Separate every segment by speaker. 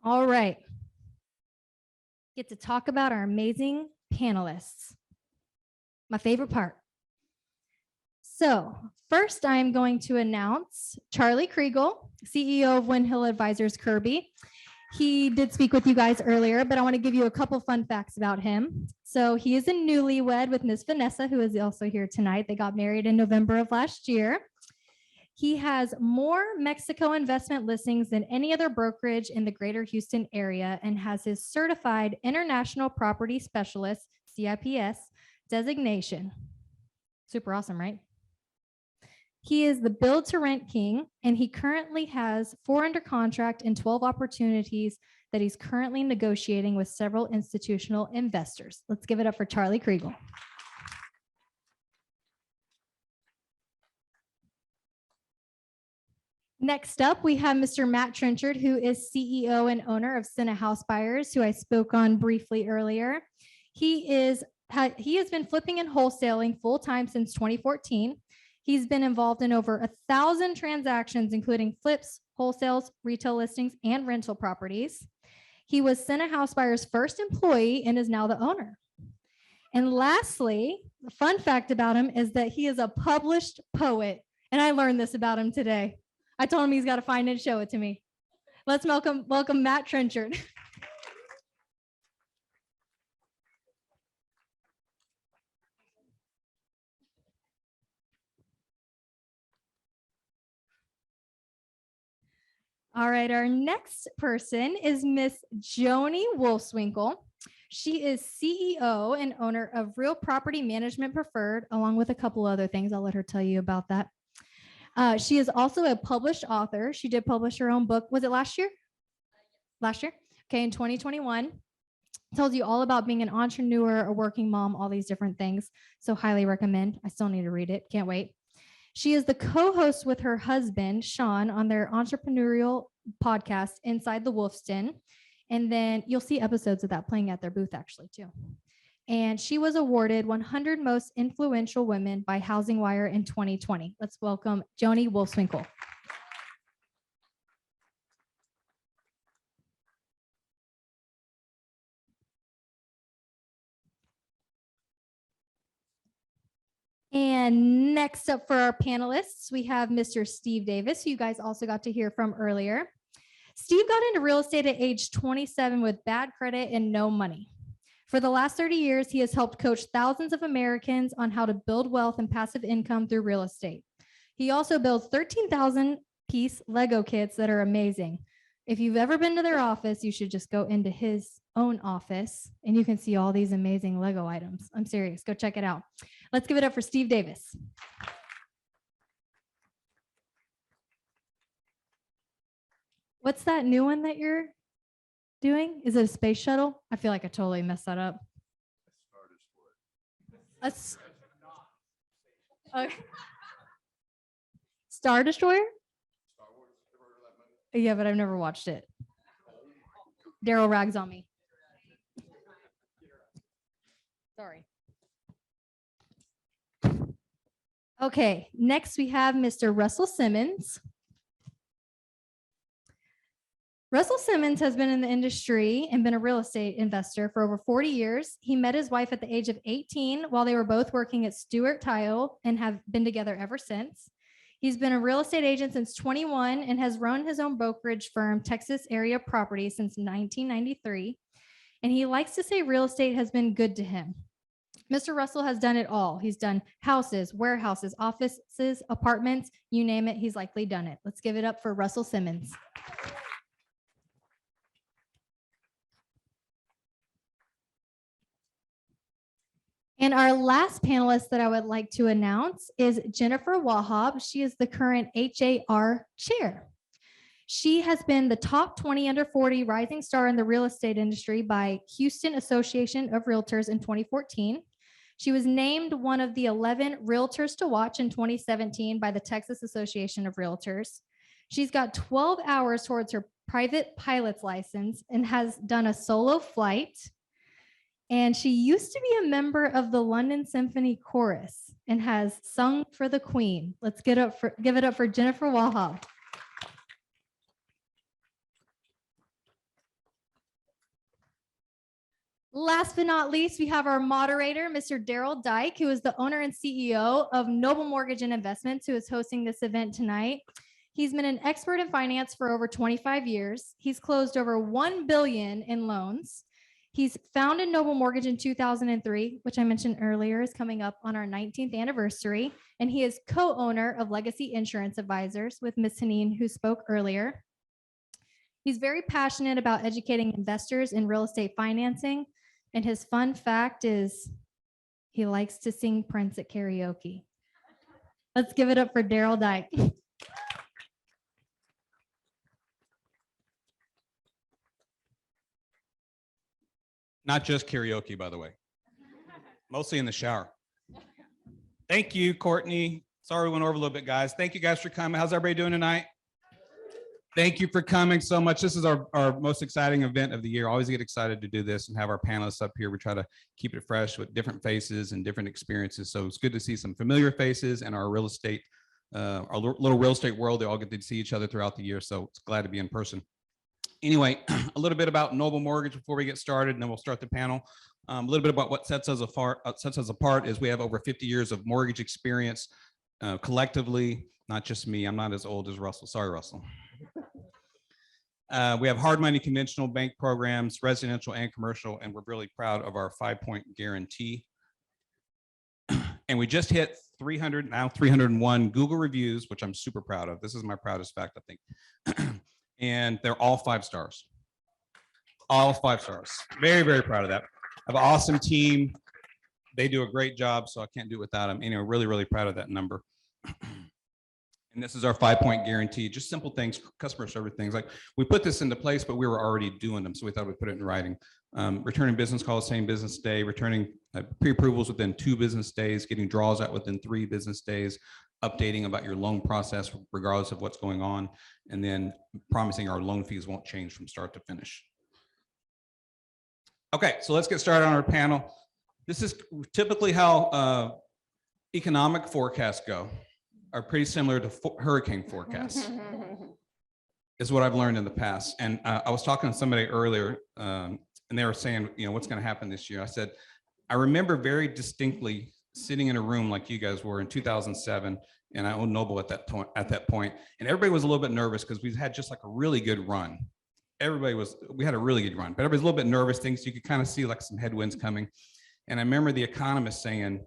Speaker 1: All right. Get to talk about our amazing panelists. My favorite part. So first, I'm going to announce Charlie Kriegel, CEO of Windhill Advisors Kirby. He did speak with you guys earlier, but I want to give you a couple fun facts about him. So he is a newlywed with Miss Vanessa, who is also here tonight. They got married in November of last year. He has more Mexico investment listings than any other brokerage in the greater Houston area and has his certified International Property Specialist, CIPS, designation. Super awesome, right? He is the build to rent king, and he currently has 4 under contract and 12 opportunities that he's currently negotiating with several institutional investors. Let's give it up for Charlie Kriegel. Next up, we have Mr. Matt Trenchard, who is CEO and owner of Senna House Buyers, who I spoke on briefly earlier. He has been flipping and wholesaling full time since 2014. He's been involved in over 1,000 transactions, including flips, wholesales, retail listings, and rental properties. He was Senna House Buyers' first employee and is now the owner. And lastly, the fun fact about him is that he is a published poet, and I learned this about him today. I told him he's got to find it and show it to me. Let's welcome Matt Trenchard. All right, our next person is Miss Joni Wolfswinkle. She is CEO and owner of Real Property Management Preferred, along with a couple other things. I'll let her tell you about that. She is also a published author. She did publish her own book. Was it last year? Last year? Okay, in 2021. Tells you all about being an entrepreneur, a working mom, all these different things. So highly recommend. I still need to read it. Can't wait. She is the co-host with her husband, Sean, on their entrepreneurial podcast, Inside the Wolf's Den. And then you'll see episodes of that playing at their booth actually too. And she was awarded 100 Most Influential Women by Housing Wire in 2020. Let's welcome Joni Wolfswinkle. And next up for our panelists, we have Mr. Steve Davis, who you guys also got to hear from earlier. Steve got into real estate at age 27 with bad credit and no money. For the last 30 years, he has helped coach thousands of Americans on how to build wealth and passive income through real estate. He also builds 13,000-piece Lego kits that are amazing. If you've ever been to their office, you should just go into his own office and you can see all these amazing Lego items. I'm serious. Go check it out. Let's give it up for Steve Davis. What's that new one that you're doing? Is it a space shuttle? I feel like I totally messed that up. Okay. Star Destroyer? Yeah, but I've never watched it. Daryl rags on me. Sorry. Okay, next we have Mr. Russell Simmons. Russell Simmons has been in the industry and been a real estate investor for over 40 years. He met his wife at the age of 18 while they were both working at Stewart Tile and have been together ever since. He's been a real estate agent since 21 and has run his own brokerage firm, Texas Area Properties, since 1993. And he likes to say real estate has been good to him. Mr. Russell has done it all. He's done houses, warehouses, offices, apartments, you name it, he's likely done it. Let's give it up for Russell Simmons. And our last panelist that I would like to announce is Jennifer Wahab. She is the current HAR chair. She has been the top 20 under 40 rising star in the real estate industry by Houston Association of Realtors in 2014. She was named one of the 11 realtors to watch in 2017 by the Texas Association of Realtors. She's got 12 hours towards her private pilot's license and has done a solo flight. And she used to be a member of the London Symphony Chorus and has sung for the Queen. Let's give it up for Jennifer Wahab. Last but not least, we have our moderator, Mr. Daryl Dyke, who is the owner and CEO of Noble Mortgage and Investments, who is hosting this event tonight. He's been an expert in finance for over 25 years. He's closed over $1 billion in loans. He's founded Noble Mortgage in 2003, which I mentioned earlier is coming up on our 19th anniversary. And he is co-owner of Legacy Insurance Advisors with Ms. Haneen, who spoke earlier. He's very passionate about educating investors in real estate financing. And his fun fact is he likes to sing Prince at karaoke. Let's give it up for Daryl Dyke.
Speaker 2: Not just karaoke, by the way. Mostly in the shower. Thank you, Courtney. Sorry we went over a little bit, guys. Thank you guys for coming. How's everybody doing tonight? Thank you for coming so much. This is our most exciting event of the year. Always get excited to do this and have our panelists up here. We try to keep it fresh with different faces and different experiences. So it's good to see some familiar faces and our real estate, our little real estate world. They all get to see each other throughout the year. So it's glad to be in person. Anyway, a little bit about Noble Mortgage before we get started, and then we'll start the panel. A little bit about what sets us apart is we have over 50 years of mortgage experience collectively, not just me. I'm not as old as Russell. Sorry, Russell. We have hard money conventional bank programs, residential and commercial, and we're really proud of our 5-point guarantee. And we just hit 300, now 301 Google reviews, which I'm super proud of. This is my proudest fact, I think. And they're all 5 stars. All 5 stars. Very, very proud of that. I have an awesome team. They do a great job, so I can't do it without them. Anyway, really, really proud of that number. And this is our 5-point guarantee, just simple things, customer service things. Like we put this into place, but we were already doing them. So we thought we'd put it in writing. Returning business calls same business day, returning pre-approvals within 2 business days, getting draws out within 3 business days, updating about your loan process regardless of what's going on, and then promising our loan fees won't change from start to finish. Okay, so let's get started on our panel. This is typically how economic forecasts go, are pretty similar to hurricane forecasts. Is what I've learned in the past. And I was talking to somebody earlier and they were saying, you know, what's going to happen this year? I said, I remember very distinctly sitting in a room like you guys were in 2007, and I owned Noble at that point, and everybody was a little bit nervous because we had just like a really good run. We had a really good run, but everybody's a little bit nervous, things you could kind of see like some headwinds coming. And I remember the economist saying,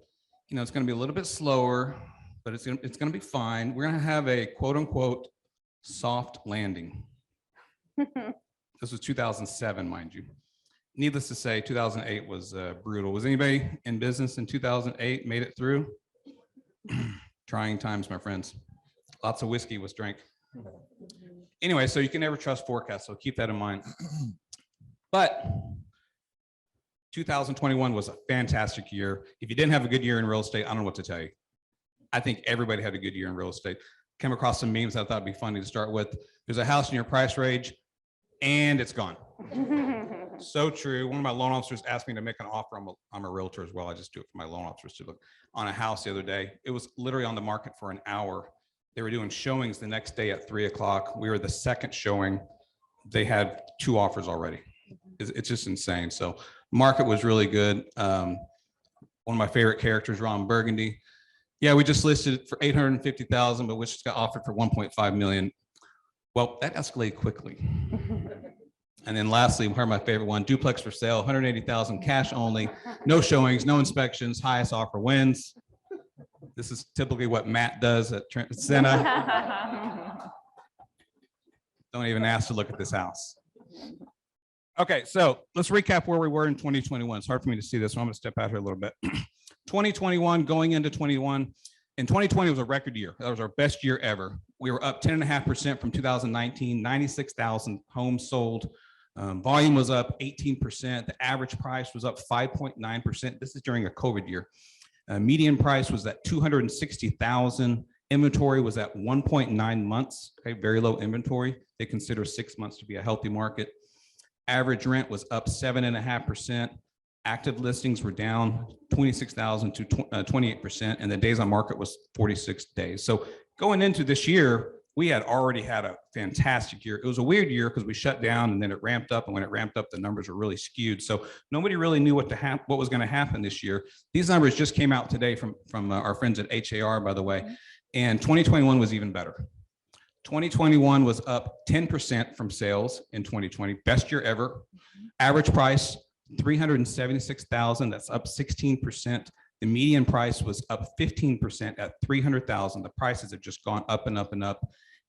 Speaker 2: you know, it's going to be a little bit slower, but it's going to be fine. We're going to have a quote unquote soft landing. This was 2007, mind you. Needless to say, 2008 was brutal. Was anybody in business in 2008 made it through? Trying times, my friends. Lots of whiskey was drank. Anyway, so you can never trust forecasts, so keep that in mind. But 2021 was a fantastic year. If you didn't have a good year in real estate, I don't know what to tell you. I think everybody had a good year in real estate. Came across some memes I thought would be funny to start with. There's a house in your price range, and it's gone. So true. One of my loan officers asked me to make an offer. I'm a realtor as well. I just do it for my loan officers to look on a house the other day. It was literally on the market for an hour. They were doing showings the next day at 3 o'clock. We were the second showing. They had 2 offers already. It's just insane. So market was really good. One of my favorite characters, Ron Burgundy. Yeah, we just listed it for $850,000, but which got offered for $1.5 million. Well, that escalated quickly. And then lastly, here's my favorite one, duplex for sale, $180,000 cash only, no showings, no inspections, highest offer wins. This is typically what Matt does at Trent Senna. Don't even ask to look at this house. Okay, so let's recap where we were in 2021. It's hard for me to see this, so I'm gonna step out here a little bit. 2021, going into 21, and 2020 was a record year. That was our best year ever. We were up 10.5% from 2019, 96,000 homes sold. Volume was up 18%. The average price was up 5.9%. This is during a COVID year. Median price was at 260,000. Inventory was at 1.9 months. Okay, very low inventory. They consider 6 months to be a healthy market. Average rent was up 7.5%. Active listings were down 26,000 to 28%, and the days on market was 46 days. So going into this year, we had already had a fantastic year. It was a weird year because we shut down and then it ramped up. And when it ramped up, the numbers were really skewed. So nobody really knew what was going to happen this year. These numbers just came out today from our friends at HAR, by the way. And 2021 was even better. 2021 was up 10% from sales in 2020, best year ever. Average price, $376,000. That's up 16%. The median price was up 15% at $300,000. The prices have just gone up and up and up.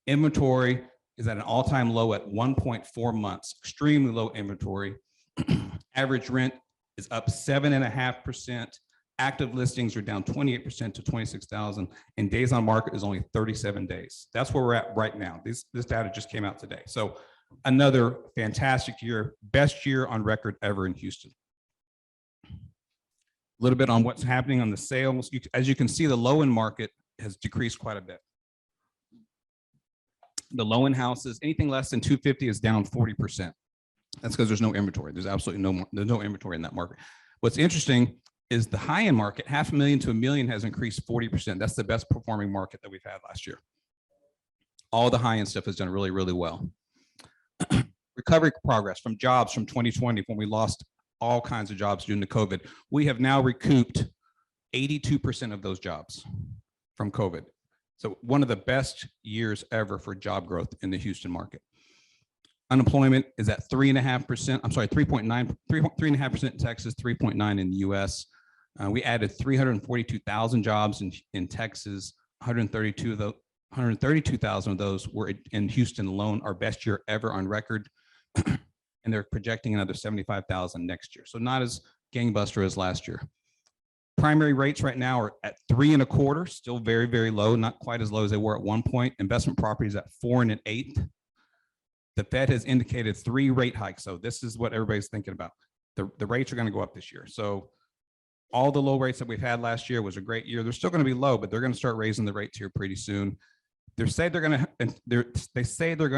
Speaker 2: Inventory is at an all-time low at 1.4 months, extremely low inventory. Average rent is up 7.5%. Active listings are down 28% to 26,000, and days on market is only 37 days. That's where we're at right now. This data just came out today. So another fantastic year, best year on record ever in Houston. A little bit on what's happening on the sales. As you can see, the low-end market has decreased quite a bit. The low-end houses, anything less than 250 is down 40%. That's because there's no inventory. There's absolutely there's no inventory in that market. What's interesting is the high-end market, $500,000 to $1 million, has increased 40%. That's the best performing market that we've had last year. All the high-end stuff has done really, really well. Recovery progress from jobs from 2020, when we lost all kinds of jobs due to COVID. We have now recouped 82% of those jobs from COVID. So one of the best years ever for job growth in the Houston market. Unemployment is at 3.5%. I'm sorry, 3.5% in Texas, 3.9% in the US. We added 342,000 jobs in Texas. 132,000 of those were in Houston alone, our best year ever on record. And they're projecting another 75,000 next year. So not as gangbuster as last year. Primary rates right now are at 3.25%, still very, very low, not quite as low as they were at one point. Investment properties at 4 1/8. The Fed has indicated 3 rate hikes. So this is what everybody's thinking about. The rates are going to go up this year. So all the low rates that we've had last year was a great year. They're still going to be low, but they're going to start raising the rates here pretty soon. They say they're going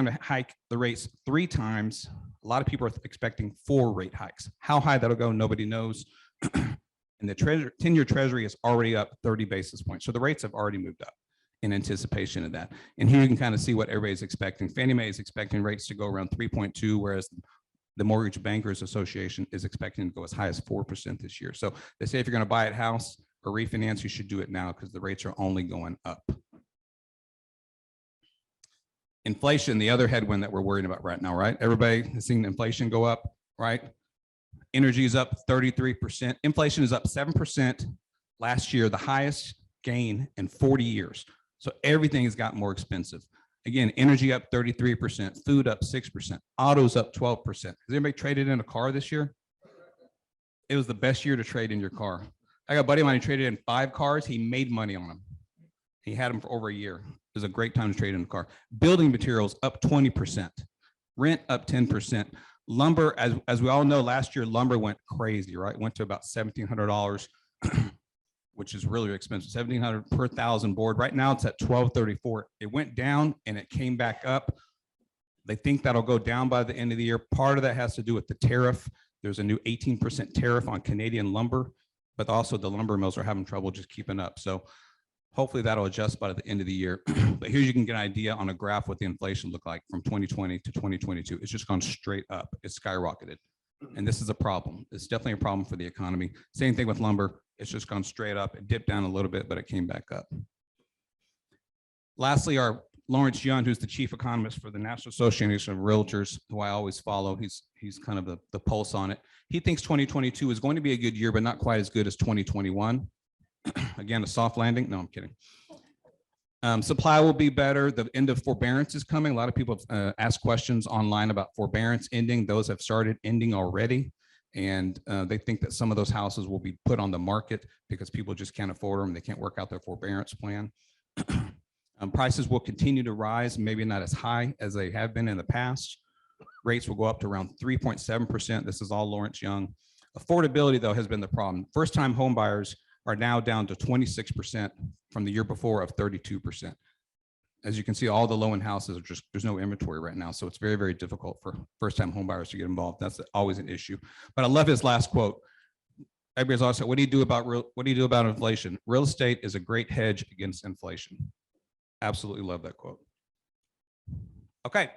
Speaker 2: to hike the rates 3 times. A lot of people are expecting 4 rate hikes. How high that'll go, nobody knows. And the 10-year treasury is already up 30 basis points. So the rates have already moved up in anticipation of that. And here you can kind of see what everybody's expecting. Fannie Mae is expecting rates to go around 3.2, whereas the Mortgage Bankers Association is expecting to go as high as 4% this year. So they say if you're going to buy a house or refinance, you should do it now because the rates are only going up. Inflation, the other headwind that we're worried about right now, right? Everybody has seen inflation go up, right? Energy is up 33%. Inflation is up 7% last year, the highest gain in 40 years. So everything has gotten more expensive. Again, energy up 33%, food up 6%, autos up 12%. Has anybody traded in a car this year? It was the best year to trade in your car. I got a buddy of mine who traded in 5 cars. He made money on them. He had them for over a year. It was a great time to trade in a car. Building materials up 20%, rent up 10%. Lumber, as we all know, last year lumber went crazy, right? It went to about $1,700, which is really expensive. $1,700 per 1,000 board. Right now it's at $1,234. It went down and it came back up. They think that'll go down by the end of the year. Part of that has to do with the tariff. There's a new 18% tariff on Canadian lumber, but also the lumber mills are having trouble just keeping up. So hopefully that'll adjust by the end of the year. But here you can get an idea on a graph what the inflation looked like from 2020 to 2022. It's just gone straight up. It's skyrocketed. And this is a problem. It's definitely a problem for the economy. Same thing with lumber. It's just gone straight up. It dipped down a little bit, but it came back up. Lastly, our Lawrence Yun, who's the chief economist for the National Association of Realtors, who I always follow. He's kind of the pulse on it. He thinks 2022 is going to be a good year, but not quite as good as 2021. Again, a soft landing. No, I'm kidding. Supply will be better. The end of forbearance is coming. A lot of people have asked questions online about forbearance ending. Those have started ending already. And they think that some of those houses will be put on the market because people just can't afford them. They can't work out their forbearance plan. Prices will continue to rise, maybe not as high as they have been in the past. Rates will go up to around 3.7%. This is all Lawrence Yun. Affordability, though, has been the problem. First-time home buyers are now down to 26% from the year before of 32%. As you can see, all the low-end houses are just, there's no inventory right now. So it's very, very difficult for first-time home buyers to get involved. That's always an issue. But I love his last quote. Everybody's always said, what do you do about inflation? Real estate is a great hedge against inflation. Absolutely love that quote. Okay.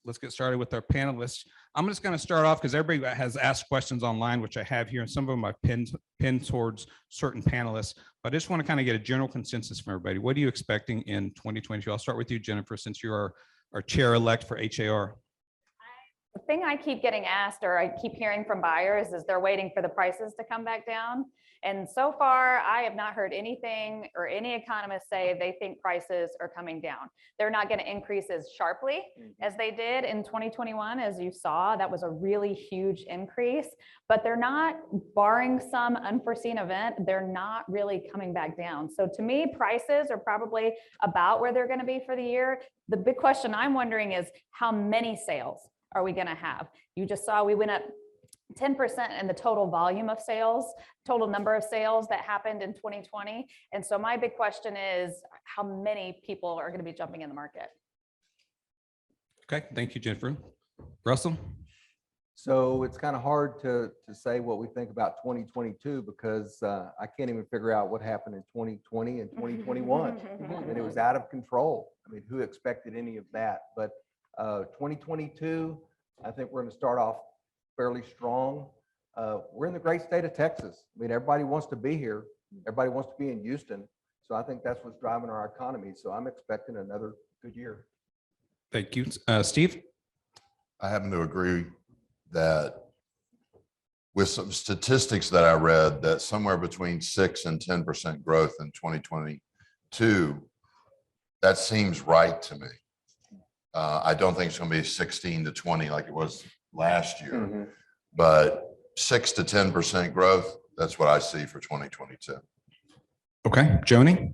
Speaker 2: Let's get started with our panelists. I'm just going to start off because everybody has asked questions online, which I have here, and some of them I've pinned towards certain panelists. But I just want to kind of get a general consensus from everybody. What are you expecting in 2022? I'll start with you, Jennifer, since you are our chair-elect for HAR.
Speaker 3: The thing I keep getting asked, or I keep hearing from buyers, is they're waiting for the prices to come back down. And so far, I have not heard anything or any economist say they think prices are coming down. They're not going to increase as sharply as they did in 2021. As you saw, that was a really huge increase, but they're not, barring some unforeseen event, they're not really coming back down. So to me, prices are probably about where they're going to be for the year. The big question I'm wondering is how many sales are we going to have? You just saw we went up 10% in the total volume of sales, total number of sales that happened in 2020. And so my big question is how many people are going to be jumping in the market?
Speaker 2: Okay, thank you, Jennifer. Russell?
Speaker 4: So it's kind of hard to say what we think about 2022 because I can't even figure out what happened in 2020 and 2021. And it was out of control. I mean, who expected any of that? But 2022, I think we're going to start off fairly strong. We're in the great state of Texas. I mean, everybody wants to be here. Everybody wants to be in Houston. So I think that's what's driving our economy. So I'm expecting another good year.
Speaker 2: Thank you. Steve?
Speaker 5: I happen to agree that with some statistics that I read, that somewhere between 6 and 10% growth in 2022, that seems right to me. I don't think it's going to be 16 to 20 like it was last year, but 6 to 10% growth, that's what I see for 2022.
Speaker 2: Okay, Joni?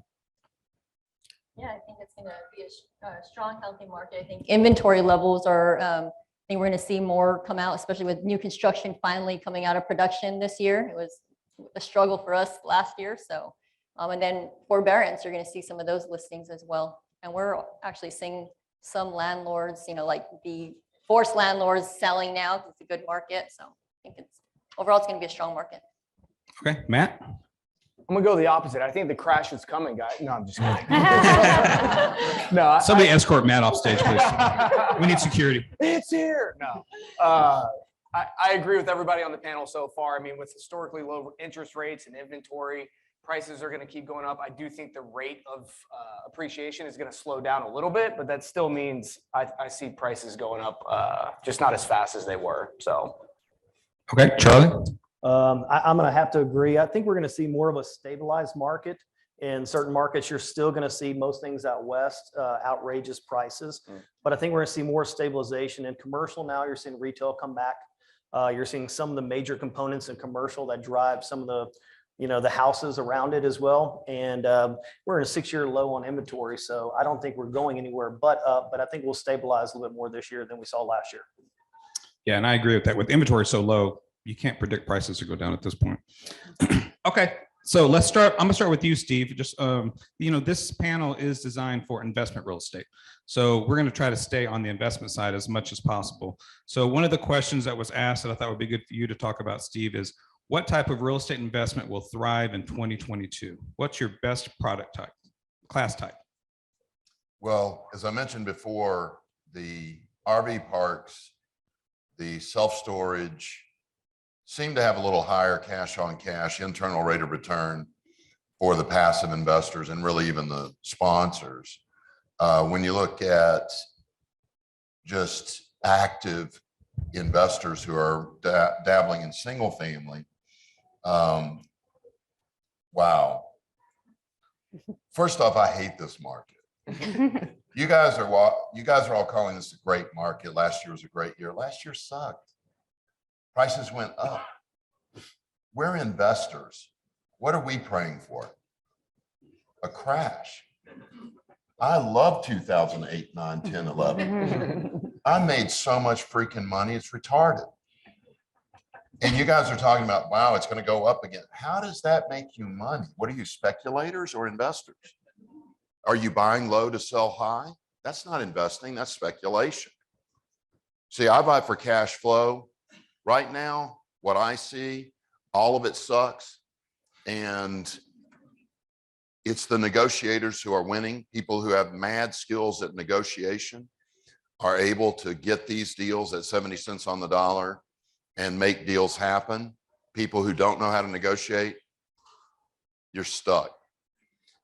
Speaker 6: Yeah, I think it's going to be a strong, healthy market. I think inventory levels are, I think we're going to see more come out, especially with new construction finally coming out of production this year. It was a struggle for us last year. So, and then forbearance, you're going to see some of those listings as well. And we're actually seeing some landlords, like the forced landlords selling now. It's a good market. So I think overall, it's going to be a strong market.
Speaker 2: Okay, Matt?
Speaker 7: I'm gonna go the opposite. I think the crash is coming, guys. No, I'm just kidding. No,
Speaker 2: Somebody escort Matt off stage, please. We need security.
Speaker 7: It's here. No, I agree with everybody on the panel so far. I mean, with historically low interest rates and inventory, prices are going to keep going up. I do think the rate of appreciation is going to slow down a little bit, but that still means I see prices going up, just not as fast as they were. So,
Speaker 2: Okay, Charlie?
Speaker 8: I'm going to have to agree. I think we're going to see more of a stabilized market. In certain markets, you're still going to see most things out west, outrageous prices. But I think we're going to see more stabilization in commercial now. You're seeing retail come back. You're seeing some of the major components in commercial that drive some of the houses around it as well. And we're in a 6-year low on inventory. So I don't think we're going anywhere but up. But I think we'll stabilize a little bit more this year than we saw last year.
Speaker 2: Yeah, and I agree with that. With inventory so low, you can't predict prices to go down at this point. Okay, so let's start. I'm gonna start with you, Steve. Just this panel is designed for investment real estate, so we're gonna try to stay on the investment side as much as possible. So one of the questions that was asked that I thought would be good for you to talk about, Steve, is what type of real estate investment will thrive in 2022? What's your best product type, class type?
Speaker 5: Well, as I mentioned before, the RV parks, the self-storage seem to have a little higher cash on cash internal rate of return for the passive investors and really even the sponsors. When you look at just active investors who are dabbling in single family, wow. First off, I hate this market. You guys are all calling this a great market. Last year was a great year. Last year sucked. Prices went up. We're investors. What are we praying for? A crash. I love 2008, 9, 10, 11. I made so much freaking money. It's retarded. And you guys are talking about, wow, it's going to go up again. How does that make you money? What are you, speculators or investors? Are you buying low to sell high? That's not investing. That's speculation. See, I buy for cash flow. Right now, what I see, all of it sucks. And it's the negotiators who are winning, people who have mad skills at negotiation. are able to get these deals at 70 cents on the dollar and make deals happen, people who don't know how to negotiate, you're stuck.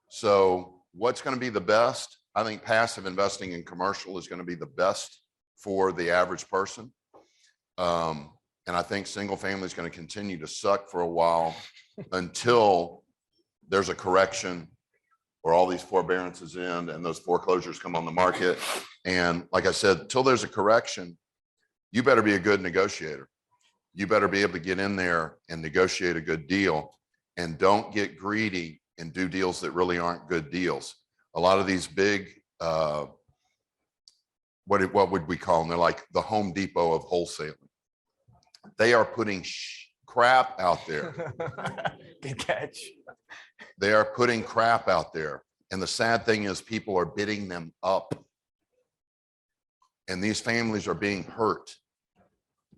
Speaker 5: So what's going to be the best? I think passive investing in commercial is going to be the best for the average person. And I think single family is going to continue to suck for a while until there's a correction or all these forbearances end and those foreclosures come on the market. And like I said, till there's a correction, you better be a good negotiator. You better be able to get in there and negotiate a good deal, and don't get greedy and do deals that really aren't good deals. A lot of these big, what would we call them? They're like the Home Depot of wholesaling. They are putting crap out there.
Speaker 7: Good catch.
Speaker 5: They are putting crap out there. And the sad thing is people are bidding them up. And these families are being hurt.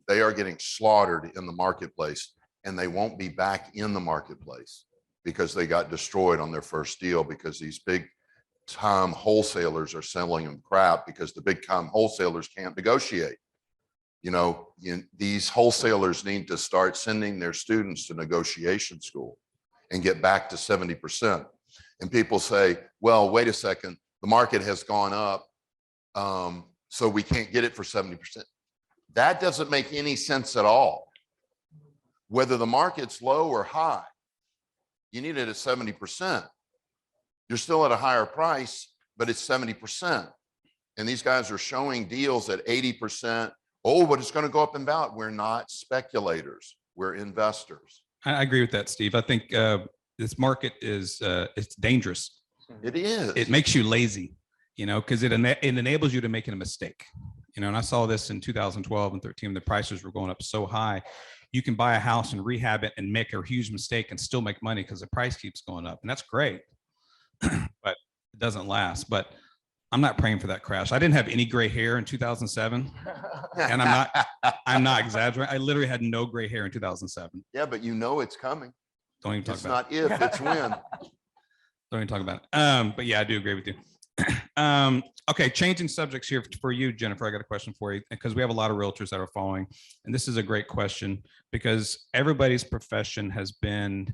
Speaker 5: They are getting slaughtered in the marketplace, and they won't be back in the marketplace because they got destroyed on their first deal, because these big time wholesalers are selling them crap because the big time wholesalers can't negotiate. You know, these wholesalers need to start sending their students to negotiation school and get back to 70%. And people say, well, wait a second, the market has gone up, so we can't get it for 70%. That doesn't make any sense at all. Whether the market's low or high, you need it at 70%. You're still at a higher price, but it's 70%. And these guys are showing deals at 80%. Oh, but it's going to go up and down. We're not speculators. We're investors.
Speaker 2: I agree with that, Steve. I think this market is it's dangerous.
Speaker 5: It is.
Speaker 2: It makes you lazy, you know, because it enables you to make a mistake. You know, and I saw this in 2012 and 13 when the prices were going up so high. You can buy a house and rehab it and make a huge mistake and still make money because the price keeps going up. And that's great, but it doesn't last. But I'm not praying for that crash. I didn't have any gray hair in 2007. And I'm not exaggerating. I literally had no gray hair in 2007.
Speaker 5: Yeah, but you know it's coming.
Speaker 2: Don't even talk
Speaker 5: It's
Speaker 2: about
Speaker 5: not if, it's when.
Speaker 2: Don't even talk about it. But yeah, I do agree with you. Okay, changing subjects here for you, Jennifer. I got a question for you, because we have a lot of realtors that are following, and this is a great question because everybody's profession has been,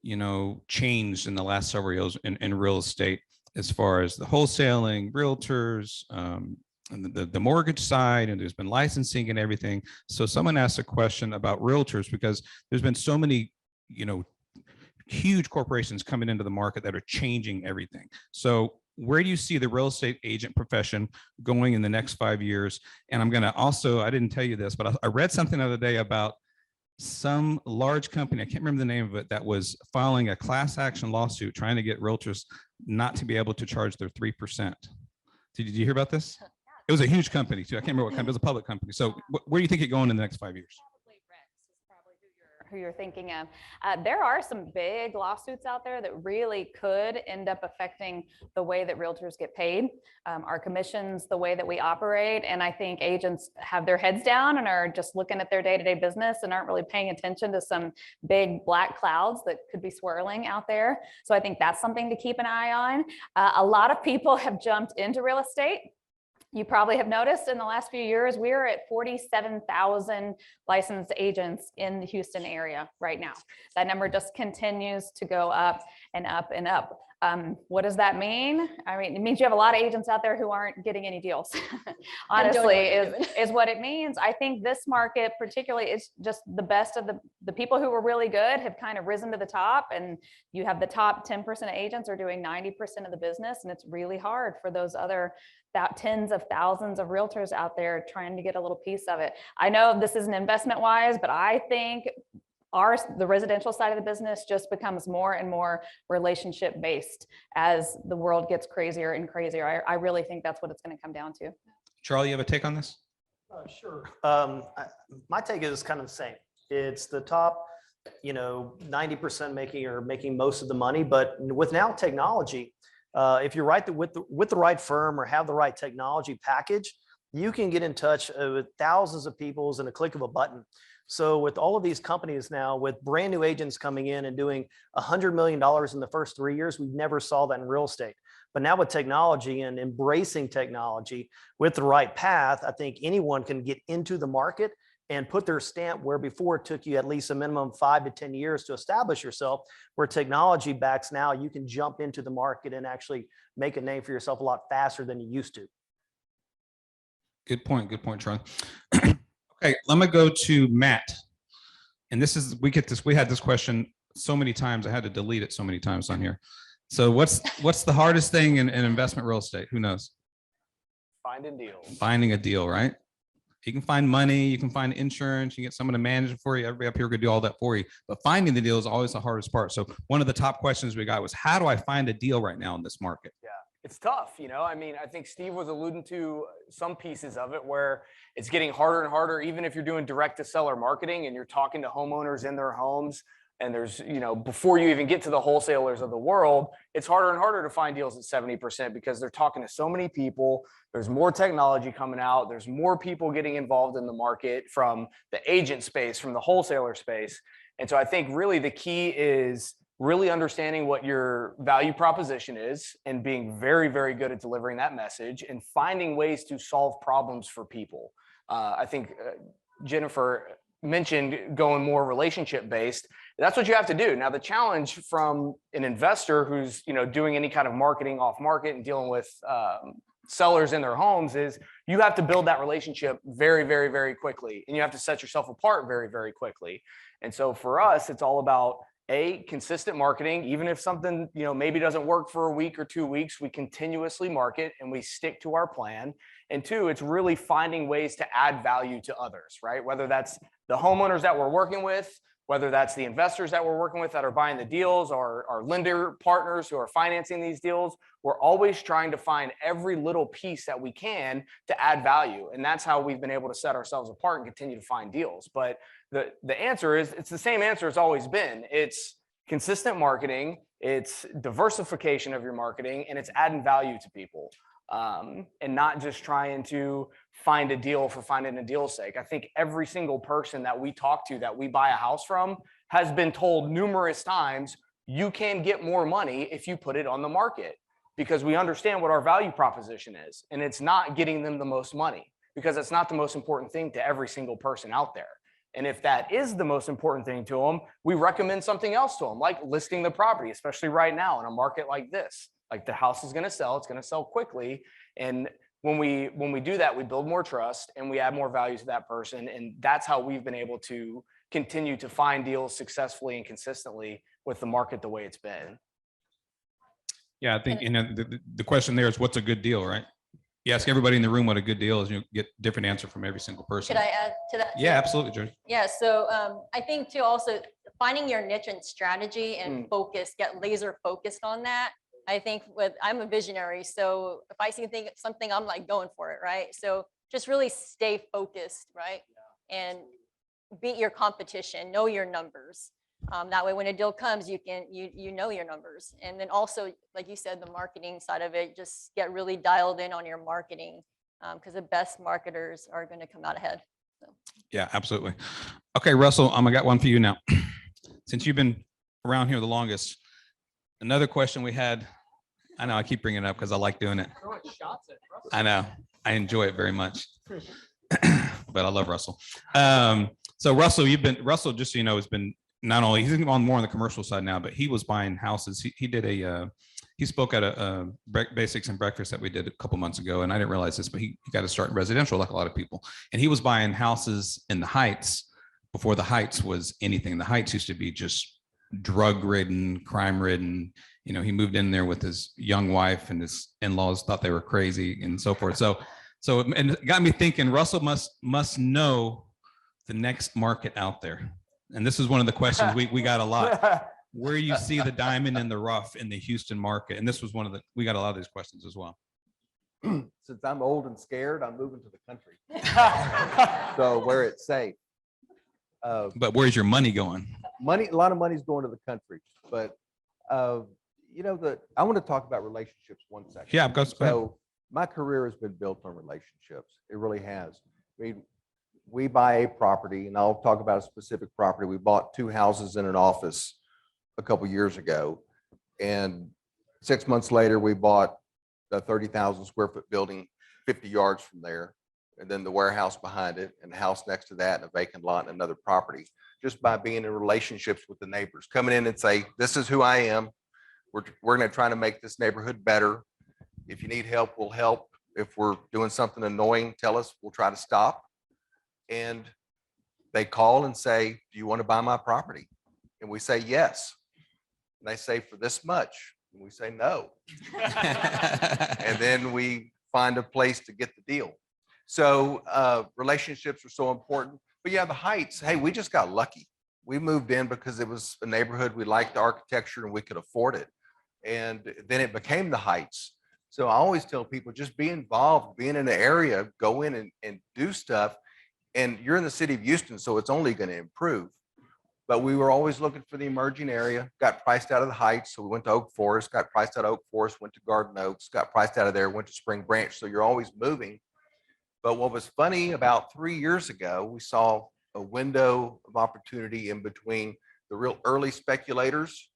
Speaker 2: you know, changed in the last several years in real estate, as far as the wholesaling, realtors, and the mortgage side, and there's been licensing and everything. So someone asked a question about realtors because there's been so many, you know, huge corporations coming into the market that are changing everything. So where do you see the real estate agent profession going in the next 5 years? And I'm going to also, I didn't tell you this, but I read something the other day about some large company, I can't remember the name of it, that was filing a class action lawsuit trying to get realtors not to be able to charge their 3%. Did you hear about this? It was a huge company too. I can't remember what company. It was a public company. So where do you think it going in the next 5 years?
Speaker 3: Who you're thinking of. There are some big lawsuits out there that really could end up affecting the way that realtors get paid, our commissions, the way that we operate. And I think agents have their heads down and are just looking at their day-to-day business and aren't really paying attention to some big black clouds that could be swirling out there. So I think that's something to keep an eye on. A lot of people have jumped into real estate. You probably have noticed in the last few years, we are at 47,000 licensed agents in the Houston area right now. That number just continues to go up and up and up. What does that mean? I mean, it means you have a lot of agents out there who aren't getting any deals. Honestly, is what it means. I think this market particularly is just the best of the people who were really good have kind of risen to the top, and you have the top 10% of agents are doing 90% of the business, and it's really hard for those other tens of thousands of realtors out there trying to get a little piece of it. I know this isn't investment wise, but I think the residential side of the business just becomes more and more relationship based as the world gets crazier and crazier. I really think that's what it's going to come down to.
Speaker 2: Charlie, you have a take on this?
Speaker 8: Sure. My take is kind of the same. It's the top, 90% making most of the money, but with now technology, if you're with the right firm or have the right technology package, you can get in touch with thousands of people in a click of a button. So with all of these companies now, with brand new agents coming in and doing $100 million in the first 3 years, we never saw that in real estate. But now with technology and embracing technology with the right path, I think anyone can get into the market and put their stamp where before it took you at least a minimum 5 to 10 years to establish yourself, where technology backs now, you can jump into the market and actually make a name for yourself a lot faster than you used to.
Speaker 2: Good point, Troy. Okay, let me go to Matt. And this is, we had this question so many times, I had to delete it so many times on here. So what's the hardest thing in investment real estate? Who knows?
Speaker 7: Finding deals.
Speaker 2: Finding a deal, right? You can find money, you can find insurance, you get someone to manage it for you. Everybody up here could do all that for you. But finding the deal is always the hardest part. So one of the top questions we got was, how do I find a deal right now in this market?
Speaker 7: Yeah, it's tough. I mean, I think Steve was alluding to some pieces of it where it's getting harder and harder, even if you're doing direct to seller marketing and you're talking to homeowners in their homes. And there's, before you even get to the wholesalers of the world, it's harder and harder to find deals at 70% because they're talking to so many people. There's more technology coming out. There's more people getting involved in the market from the agent space, from the wholesaler space. And so I think really the key is really understanding what your value proposition is and being very, very good at delivering that message and finding ways to solve problems for people. I think Jennifer mentioned going more relationship based. That's what you have to do. Now, the challenge from an investor who's, doing any kind of marketing off market and dealing with sellers in their homes is you have to build that relationship very, very, very quickly. And you have to set yourself apart very, very quickly. And so for us, it's all about consistent marketing. Even if something, maybe doesn't work for a week or 2 weeks, we continuously market and we stick to our plan. And two, it's really finding ways to add value to others, right? Whether that's the homeowners that we're working with, whether that's the investors that we're working with that are buying the deals, or our lender partners who are financing these deals, we're always trying to find every little piece that we can to add value. And that's how we've been able to set ourselves apart and continue to find deals. But the answer is, it's the same answer it's always been. It's consistent marketing, it's diversification of your marketing, and it's adding value to people. And not just trying to find a deal for finding a deal's sake. I think every single person that we talk to that we buy a house from has been told numerous times, you can get more money if you put it on the market, because we understand what our value proposition is. And it's not getting them the most money, because it's not the most important thing to every single person out there. And if that is the most important thing to them, we recommend something else to them, like listing the property, especially right now in a market like this. Like, the house is going to sell, it's going to sell quickly. And when we do that, we build more trust and we add more value to that person. And that's how we've been able to continue to find deals successfully and consistently with the market the way it's been.
Speaker 2: Yeah, I think, the question there is, what's a good deal, right? You ask everybody in the room what a good deal is, you get a different answer from every single person.
Speaker 6: Could I add to that?
Speaker 2: Yeah, absolutely, George.
Speaker 6: Yeah, so I think too, also finding your niche and strategy and focus, get laser focused on that. I think I'm a visionary, so if I see something, I'm like going for it, right? So just really stay focused, right? And beat your competition, know your numbers. That way, when a deal comes, you know your numbers. And then also, like you said, the marketing side of it, just get really dialed in on your marketing, because the best marketers are going to come out ahead. So.
Speaker 2: Yeah, absolutely. Okay, Russell, I got one for you now. Since you've been around here the longest, another question we had, I know I keep bringing it up because I like doing it. I know, I enjoy it very much, but I love Russell. So Russell, just so you know, has been not only, he's on more on the commercial side now, but he was buying houses. He spoke at a Basics and Breakfast that we did a couple months ago, and I didn't realize this, but he got to start in residential like a lot of people. And he was buying houses in the Heights before the Heights was anything. The Heights used to be just drug-ridden, crime-ridden. He moved in there with his young wife, and his in-laws thought they were crazy and so forth. So and it got me thinking, Russell must know the next market out there. And this is one of the questions we got a lot. Where you see the diamond in the rough in the Houston market? And this was we got a lot of these questions as well.
Speaker 4: Since I'm old and scared, I'm moving to the country. So where it's safe.
Speaker 2: But where's your money going?
Speaker 4: A lot of money's going to the country, but I want to talk about relationships 1 second.
Speaker 2: Yeah, go ahead.
Speaker 4: So my career has been built on relationships. It really has. I mean, we buy a property, and I'll talk about a specific property. We bought 2 houses and an office a couple years ago, and 6 months later, we bought the 30,000 square foot building 50 yards from there, and then the warehouse behind it, and the house next to that, and a vacant lot, and another property, just by being in relationships with the neighbors, coming in and say, this is who I am. We're going to try to make this neighborhood better. If you need help, we'll help. If we're doing something annoying, tell us, we'll try to stop. And they call and say, do you want to buy my property? And we say, yes. And they say, for this much. And we say, no. And then we find a place to get the deal. So relationships are so important. But yeah, the Heights, hey, we just got lucky. We moved in because it was a neighborhood, we liked the architecture and we could afford it. And then it became the Heights. So I always tell people, just be involved, being in the area, go in and do stuff. And you're in the city of Houston, so it's only going to improve. But we were always looking for the emerging area, got priced out of the Heights. So we went to Oak Forest, got priced out of Oak Forest, went to Garden Oaks, got priced out of there, went to Spring Branch. So you're always moving. But what was funny, about 3 years ago, we saw a window of opportunity in between the real early speculators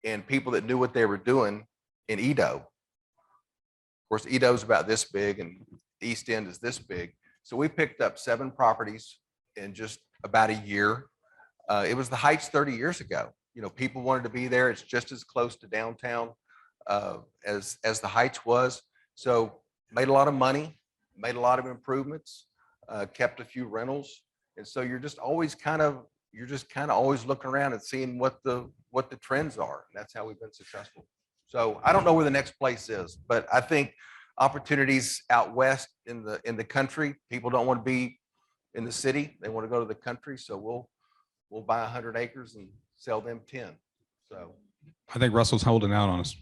Speaker 4: and people that knew what they were doing in Edo. Of course, Edo is about this big and East End is this big. So we picked up 7 properties in just about a year. It was the Heights 30 years ago. You know, people wanted to be there. It's just as close to downtown as the Heights was. So made a lot of money, made a lot of improvements, kept a few rentals. And so you're just always kind of always looking around and seeing what the trends are. And that's how we've been successful. So I don't know where the next place is, but I think opportunities out west in the country, people don't want to be in the city. They want to go to the country. So we'll buy 100 acres and sell them 10. So
Speaker 2: I think Russell's holding out on us.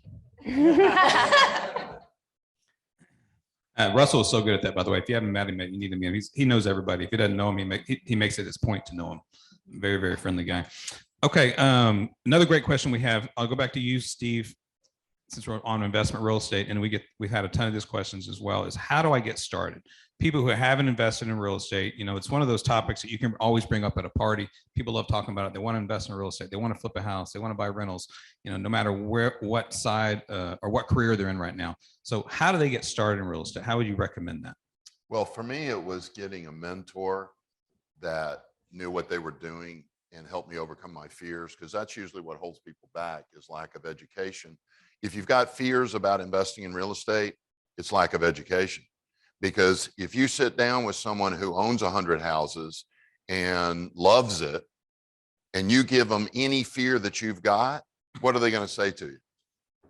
Speaker 2: Russell is so good at that, by the way. If you haven't met him, you need to meet him. He knows everybody. If he doesn't know him, he makes it his point to know him. Very, very friendly guy. Okay. Another great question we have. I'll go back to you, Steve, since we're on investment real estate, and we've had a ton of these questions as well, is how do I get started? People who haven't invested in real estate, you know, it's one of those topics that you can always bring up at a party. People love talking about it. They want to invest in real estate. They want to flip a house. They want to buy rentals, you know, no matter what side or what career they're in right now. So how do they get started in real estate? How would you recommend that?
Speaker 5: Well, for me, it was getting a mentor that knew what they were doing and helped me overcome my fears, because that's usually what holds people back, is lack of education. If you've got fears about investing in real estate, it's lack of education. Because if you sit down with someone who owns 100 houses and loves it, and you give them any fear that you've got, what are they going to say to you?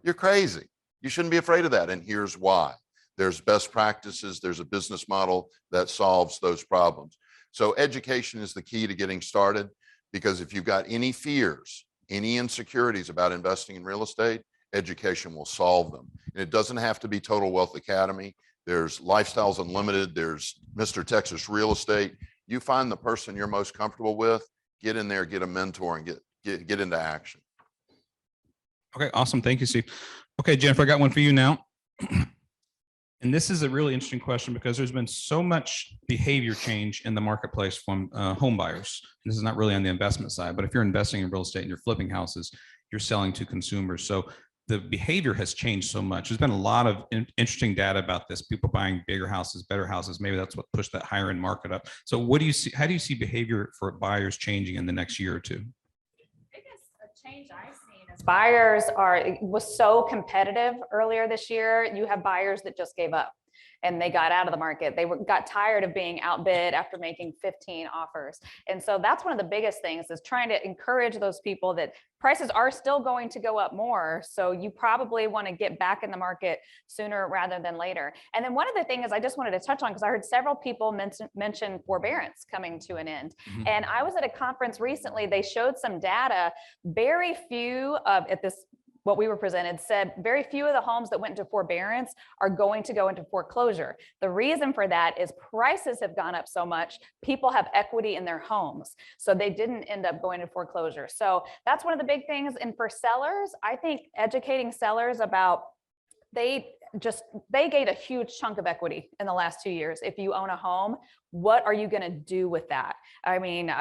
Speaker 5: You're crazy. You shouldn't be afraid of that. And here's why. There's best practices. There's a business model that solves those problems. So education is the key to getting started, because if you've got any fears, any insecurities about investing in real estate, education will solve them. And it doesn't have to be Total Wealth Academy. There's Lifestyles Unlimited. There's Mr. Texas Real Estate. You find the person you're most comfortable with, get in there, get a mentor, and get into action.
Speaker 2: Okay, awesome. Thank you, Steve. Okay, Jennifer, I got one for you now. And this is a really interesting question, because there's been so much behavior change in the marketplace from home buyers. And this is not really on the investment side, but if you're investing in real estate and you're flipping houses, you're selling to consumers. So the behavior has changed so much. There's been a lot of interesting data about this. People buying bigger houses, better houses. Maybe that's what pushed that higher end market up. So what do you see? How do you see behavior for buyers changing in the next year or two?
Speaker 3: Biggest change I've seen is buyers it was so competitive earlier this year. You have buyers that just gave up and they got out of the market. They got tired of being outbid after making 15 offers. And so that's one of the biggest things, is trying to encourage those people that prices are still going to go up more. So you probably want to get back in the market sooner rather than later. And then one other thing is I just wanted to touch on, because I heard several people mention forbearance coming to an end.
Speaker 2: Mhm.
Speaker 3: And I was at a conference recently, they showed some data. Very few what we were presented said very few of the homes that went into forbearance are going to go into foreclosure. The reason for that is prices have gone up so much, people have equity in their homes, so they didn't end up going to foreclosure. So that's one of the big things. And for sellers, I think educating sellers about just, they gained a huge chunk of equity in the last 2 years. If you own a home, what are you going to do with that? I mean,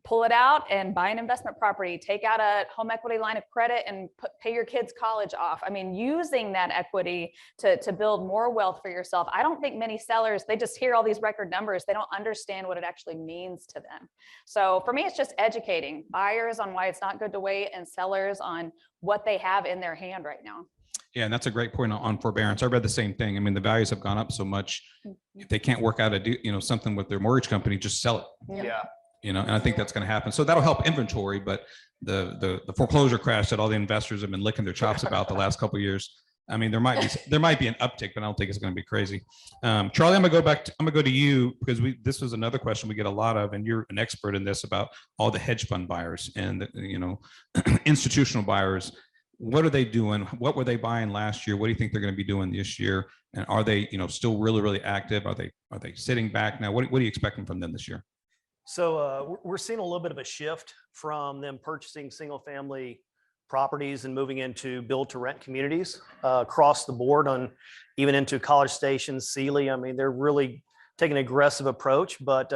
Speaker 3: pull it out and buy an investment property, take out a home equity line of credit and pay your kids' college off. I mean, using that equity to build more wealth for yourself. I don't think many sellers, they just hear all these record numbers. They don't understand what it actually means to them. So for me, it's just educating buyers on why it's not good to wait and sellers on what they have in their hand right now.
Speaker 2: Yeah, and that's a great point on forbearance. I read the same thing. I mean, the values have gone up so much. If they can't work out something with their mortgage company, just sell it.
Speaker 7: Yeah.
Speaker 2: And I think that's going to happen. So that'll help inventory, but the foreclosure crash that all the investors have been licking their chops about the last couple of years. I mean, there might be an uptick, but I don't think it's going to be crazy. Charlie, I'm going to go to you because this was another question we get a lot of, and you're an expert in this about all the hedge fund buyers and institutional buyers. What are they doing? What were they buying last year? What do you think they're going to be doing this year? And are they, still really, really active? Are they sitting back now? What are you expecting from them this year?
Speaker 8: So we're seeing a little bit of a shift from them purchasing single family properties and moving into build to rent communities across the board, on even into College Station, Sealy. I mean, they're really taking an aggressive approach, but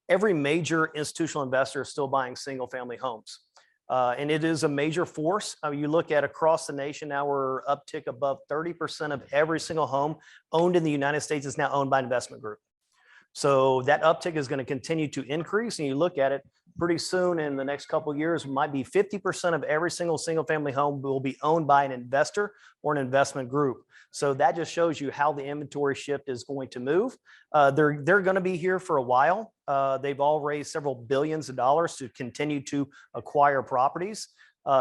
Speaker 8: every major institutional investor is still buying single family homes. And it is a major force. You look at across the nation now, we're uptick above 30% of every single home owned in the United States is now owned by an investment group. So that uptick is going to continue to increase. And you look at it pretty soon in the next couple of years, might be 50% of every single family home will be owned by an investor or an investment group. So that just shows you how the inventory shift is going to move. They're going to be here for a while. They've all raised several billions of dollars to continue to acquire properties.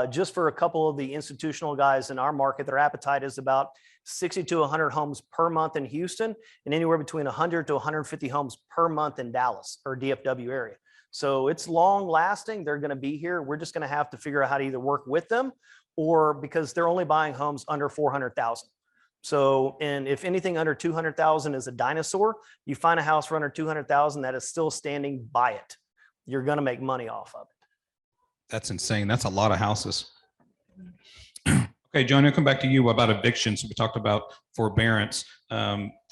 Speaker 8: Just for a couple of the institutional guys in our market, their appetite is about 60 to 100 homes per month in Houston and anywhere between 100 to 150 homes per month in Dallas or DFW area. So it's long lasting. They're going to be here. We're just going to have to figure out how to either work with them or because they're only buying homes under 400,000. So, and if anything under 200,000 is a dinosaur, you find a house for under 200,000 that is still standing, buy it. You're going to make money off of it.
Speaker 2: That's insane. That's a lot of houses. Okay, Johnny, I'll come back to you about evictions. We talked about forbearance.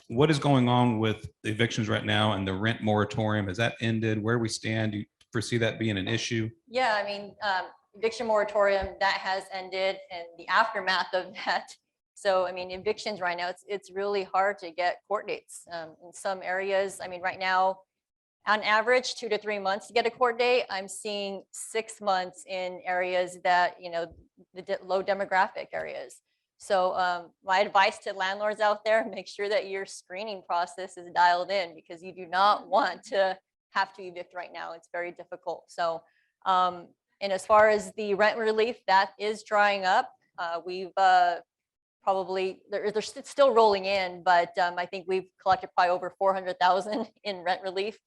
Speaker 2: What is going on with the evictions right now and the rent moratorium? Has that ended? Where we stand? Do you foresee that being an issue?
Speaker 6: Yeah, I mean, eviction moratorium, that has ended and the aftermath of that. So, I mean, evictions right now, it's really hard to get court dates in some areas. I mean, right now, on average, 2 to 3 months to get a court date. I'm seeing 6 months in areas that, the low demographic areas. So my advice to landlords out there, make sure that your screening process is dialed in because you do not want to have to evict right now. It's very difficult. So, and as far as the rent relief, that is drying up. We've probably, it's still rolling in, but I think we've collected probably over 400,000 in rent relief.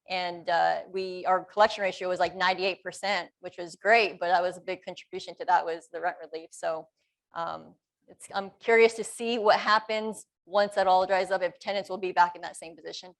Speaker 6: And our collection ratio was like 98%, which was great, but that was a big contribution to that was the rent relief. So I'm curious to see what happens once that all dries up, if tenants will be back in that same position.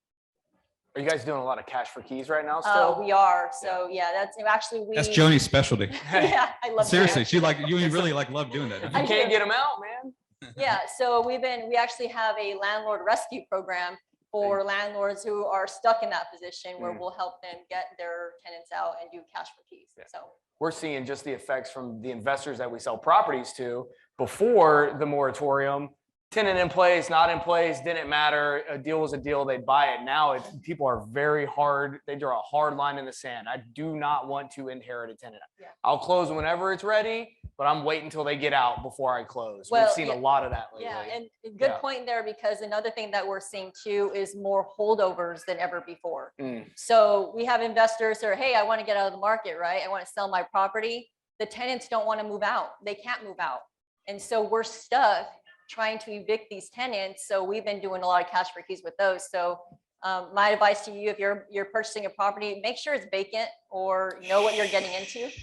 Speaker 7: Are you guys doing a lot of cash for keys right now still?
Speaker 6: We are. So yeah, that's actually
Speaker 2: That's Joni's specialty.
Speaker 6: Yeah, I love
Speaker 2: Seriously,
Speaker 6: that.
Speaker 2: you really love doing that.
Speaker 7: You can't get them out, man.
Speaker 6: Yeah, so we actually have a landlord rescue program for landlords who are stuck in that position where we'll help them get their tenants out and do cash for keys. So
Speaker 7: we're seeing just the effects from the investors that we sell properties to before the moratorium. Tenant in place, not in place, didn't matter. A deal was a deal, they'd buy it. Now people are very hard. They draw a hard line in the sand. I do not want to inherit a tenant.
Speaker 6: Yeah.
Speaker 7: I'll close whenever it's ready, but I'm waiting until they get out before I close.
Speaker 6: Well,
Speaker 7: We've seen a lot of that lately.
Speaker 6: yeah, and a good point there, because another thing that we're seeing too is more holdovers than ever before. So we have investors who are, hey, I want to get out of the market, right? I want to sell my property. The tenants don't want to move out. They can't move out. And so we're stuck trying to evict these tenants. So we've been doing a lot of cash for keys with those. So my advice to you, if you're purchasing a property, make sure it's vacant or know what you're getting into.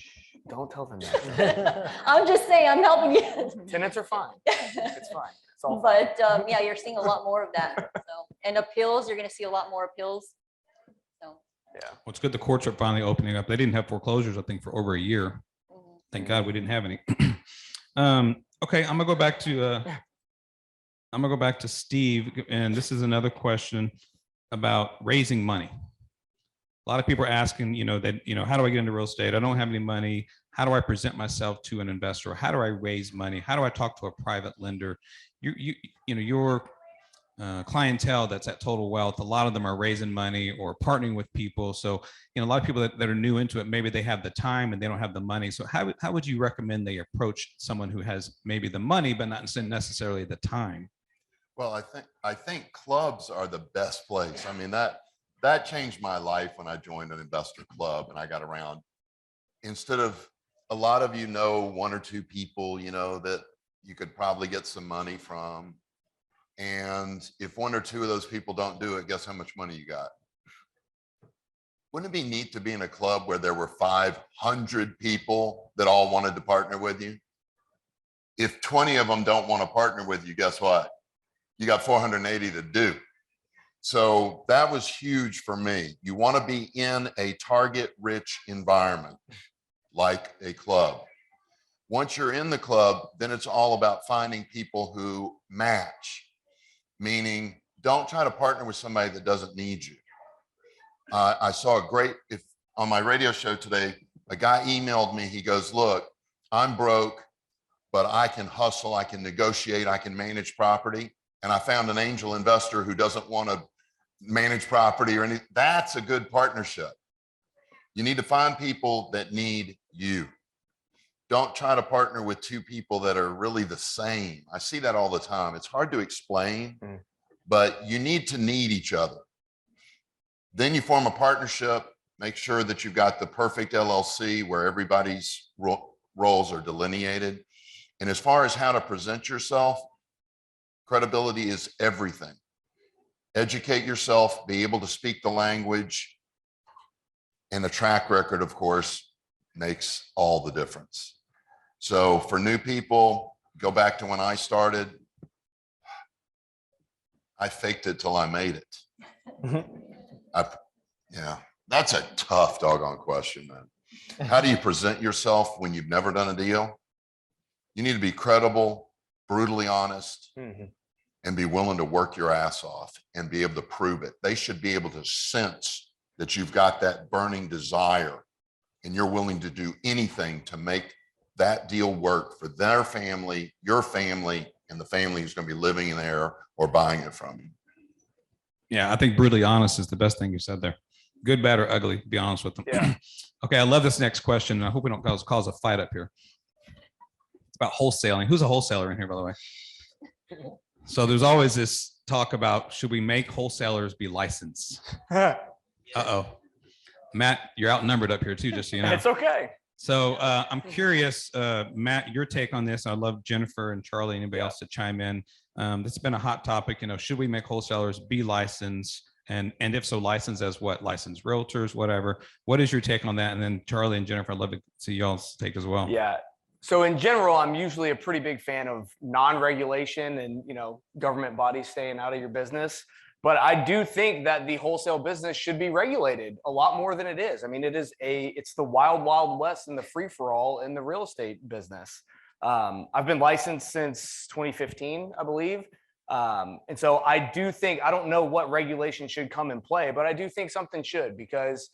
Speaker 7: Don't tell them that.
Speaker 6: I'm just saying, I'm helping you.
Speaker 7: Tenants are fine. It's fine. It's all fine.
Speaker 6: But yeah, you're seeing a lot more of that. So, and appeals, you're going to see a lot more appeals. So
Speaker 7: Yeah.
Speaker 2: Well, it's good the courts are finally opening up. They didn't have foreclosures, I think, for over a year. Thank God we didn't have any. Okay, I'm gonna go back to I'm gonna go back to Steve, and this is another question about raising money. A lot of people are asking, how do I get into real estate? I don't have any money. How do I present myself to an investor? How do I raise money? How do I talk to a private lender? Your clientele that's at Total Wealth, a lot of them are raising money or partnering with people. So, a lot of people that are new into it, maybe they have the time and they don't have the money. So how would you recommend they approach someone who has maybe the money, but not necessarily the time?
Speaker 5: Well, I think clubs are the best place. I mean, that changed my life when I joined an investor club and I got around. Instead of, a lot of one or two people, that you could probably get some money from. And if one or two of those people don't do it, guess how much money you got? Wouldn't it be neat to be in a club where there were 500 people that all wanted to partner with you? If 20 of them don't want to partner with you, guess what? You got 480 to do. So that was huge for me. You want to be in a target-rich environment like a club. Once you're in the club, then it's all about finding people who match, meaning don't try to partner with somebody that doesn't need you. I saw on my radio show today, a guy emailed me, he goes, look, I'm broke, but I can hustle, I can negotiate, I can manage property. And I found an angel investor who doesn't want to manage property or anything. That's a good partnership. You need to find people that need you. Don't try to partner with two people that are really the same. I see that all the time. It's hard to explain, but you need to need each other. Then you form a partnership, make sure that you've got the perfect LLC where everybody's roles are delineated. And as far as how to present yourself, credibility is everything. Educate yourself, be able to speak the language, and the track record, of course, makes all the difference. So for new people, go back to when I started. I faked it till I made it. That's a tough doggone question, man. How do you present yourself when you've never done a deal? You need to be credible, brutally honest, and be willing to work your ass off and be able to prove it. They should be able to sense that you've got that burning desire and you're willing to do anything to make that deal work for their family, your family, and the family who's going to be living in there or buying it from you.
Speaker 2: Yeah, I think brutally honest is the best thing you said there. Good, bad, or ugly, be honest with them.
Speaker 7: Yeah.
Speaker 2: Okay, I love this next question. I hope we don't cause a fight up here. It's about wholesaling. Who's a wholesaler in here, by the way? So there's always this talk about, should we make wholesalers be licensed? Uh-oh. Matt, you're outnumbered up here too, just so you know.
Speaker 7: It's okay.
Speaker 2: So I'm curious, Matt, your take on this. I'd love Jennifer and Charlie, anybody else to chime in. This has been a hot topic. Should we make wholesalers be licensed? And if so, licensed as what? Licensed realtors, whatever. What is your take on that? And then Charlie and Jennifer, I'd love to see y'all's take as well.
Speaker 7: Yeah. So in general, I'm usually a pretty big fan of non-regulation and, government bodies staying out of your business. But I do think that the wholesale business should be regulated a lot more than it is. I mean, it's the wild, wild west and the free for all in the real estate business. I've been licensed since 2015, I believe. And so I do think, I don't know what regulation should come in play, but I do think something should, because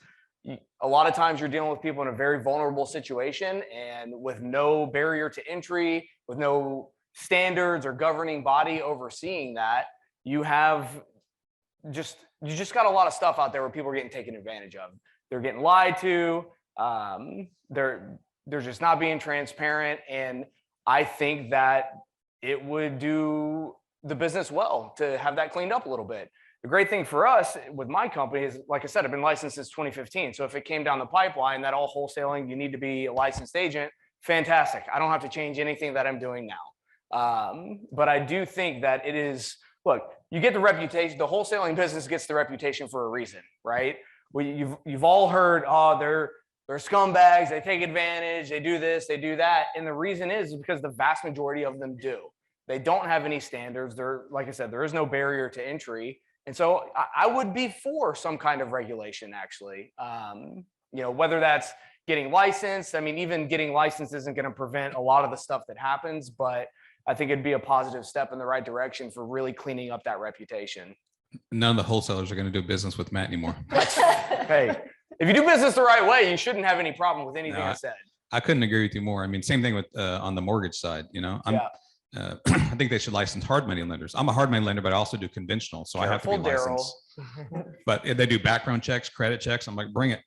Speaker 7: a lot of times you're dealing with people in a very vulnerable situation and with no barrier to entry, with no standards or governing body overseeing that, you just got a lot of stuff out there where people are getting taken advantage of. They're getting lied to. They're just not being transparent. And I think that it would do the business well to have that cleaned up a little bit. The great thing for us with my company is, like I said, I've been licensed since 2015. So if it came down the pipeline that all wholesaling, you need to be a licensed agent, fantastic. I don't have to change anything that I'm doing now. But I do think that it is, look, you get the reputation, the wholesaling business gets the reputation for a reason, right? You've all heard, oh, they're scumbags, they take advantage, they do this, they do that. And the reason is because the vast majority of them do. They don't have any standards. Like I said, there is no barrier to entry. And so I would be for some kind of regulation, actually. Whether that's getting licensed. I mean, even getting licensed isn't going to prevent a lot of the stuff that happens, but I think it'd be a positive step in the right direction for really cleaning up that reputation.
Speaker 2: None of the wholesalers are going to do business with Matt anymore.
Speaker 7: Hey, if you do business the right way, you shouldn't have any problem with anything
Speaker 2: No,
Speaker 7: I said.
Speaker 2: I couldn't agree with you more. I mean, same thing with on the mortgage side, I think they should license hard money lenders. I'm a hard money lender, but I also do conventional. So I have to be
Speaker 7: Careful, Daryl.
Speaker 2: licensed. But if they do background checks, credit checks, I'm like, bring it.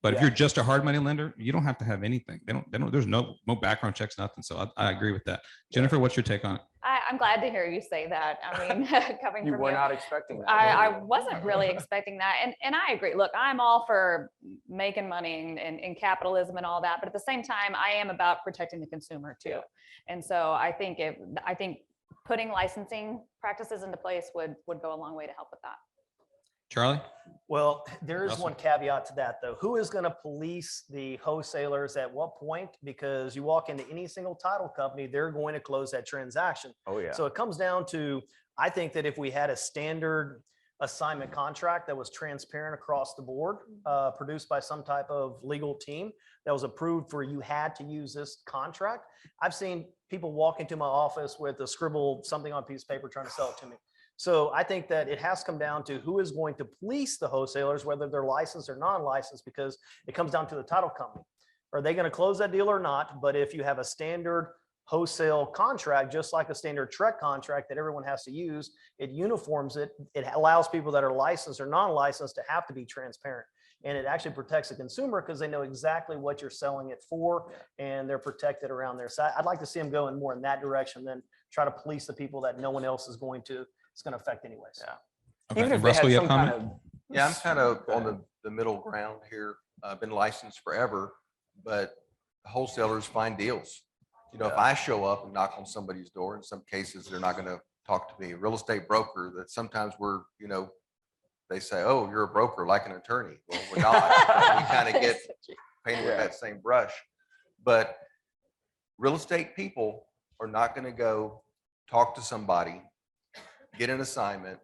Speaker 2: But if
Speaker 7: Yeah.
Speaker 2: you're just a hard money lender, you don't have to have anything. They don't, there's no background checks, nothing. So I agree with that. Jennifer, what's your take on it?
Speaker 3: I'm glad to hear you say that. I mean, coming
Speaker 7: You
Speaker 3: from
Speaker 7: were
Speaker 3: you.
Speaker 7: not expecting that.
Speaker 3: I wasn't really expecting that. And I agree. Look, I'm all for making money and capitalism and all that. But at the same time, I am about protecting the consumer too. And so I think putting licensing practices into place would go a long way to help with that.
Speaker 2: Charlie?
Speaker 8: Well, there is
Speaker 2: Russell?
Speaker 8: one caveat to that, though. Who is going to police the wholesalers at what point? Because you walk into any single title company, they're going to close that transaction.
Speaker 7: Oh, yeah.
Speaker 8: So it comes down to, I think that if we had a standard assignment contract that was transparent across the board, produced by some type of legal team that was approved for you had to use this contract. I've seen people walk into my office with a scribble something on a piece of paper trying to sell it to me. So I think that it has come down to who is going to police the wholesalers, whether they're licensed or non-licensed, because it comes down to the title company. Are they going to close that deal or not? But if you have a standard wholesale contract, just like a standard Trek contract that everyone has to use, it uniforms it. It allows people that are licensed or non-licensed to have to be transparent. And it actually protects the consumer because they know exactly what you're selling it for, and they're protected around there. So I'd like to see them go in more in that direction than try to police the people that no one else is going to affect anyways.
Speaker 7: Yeah.
Speaker 2: Okay.
Speaker 7: Even if
Speaker 2: And
Speaker 7: they
Speaker 2: Russell,
Speaker 7: had
Speaker 2: you
Speaker 7: some
Speaker 2: have
Speaker 7: kind
Speaker 2: comment?
Speaker 7: of.
Speaker 4: Yeah, I'm kind of
Speaker 7: Go
Speaker 4: on
Speaker 7: ahead.
Speaker 4: the middle ground here. I've been licensed forever, but wholesalers find deals. You know, if
Speaker 7: Yeah.
Speaker 4: I show up and knock on somebody's door, in some cases, they're not going to talk to me. A real estate broker, that sometimes they say, oh, you're a broker like an attorney. Well, we're not. We kind of get painted with
Speaker 7: Yeah.
Speaker 4: that same brush. But real estate people are not going to go talk to somebody, get an assignment,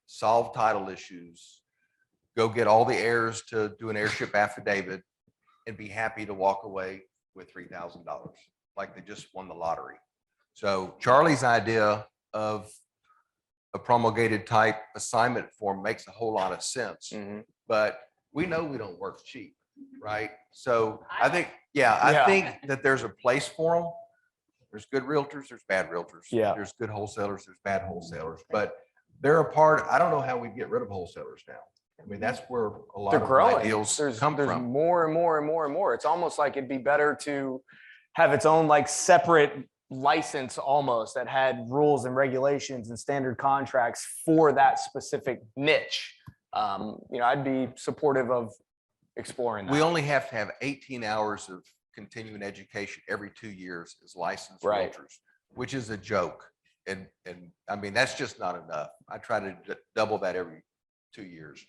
Speaker 4: solve title issues, go get all the heirs to do an heirship affidavit, and be happy to walk away with $3,000, like they just won the lottery. So Charlie's idea of a promulgated type assignment form makes a whole lot of sense,
Speaker 7: Mhm.
Speaker 4: but we know we don't work cheap, right? So I think,
Speaker 7: Yeah.
Speaker 4: I think that there's a place for them. There's good realtors, there's bad realtors.
Speaker 7: Yeah.
Speaker 4: There's good wholesalers, there's bad wholesalers, but they're a part, I don't know how we get rid of wholesalers now. I mean, that's where a lot
Speaker 7: They're
Speaker 4: of my
Speaker 7: growing.
Speaker 4: deals
Speaker 7: There's
Speaker 4: come
Speaker 7: there's
Speaker 4: from.
Speaker 7: more and more and more and more. It's almost like it'd be better to have its own like separate license almost that had rules and regulations and standard contracts for that specific niche. I'd be supportive of exploring that.
Speaker 4: We only have to have 18 hours of continuing education every 2 years as licensed
Speaker 7: Right.
Speaker 4: realtors, which is a joke. And I mean, that's just not enough. I try to double that every 2 years.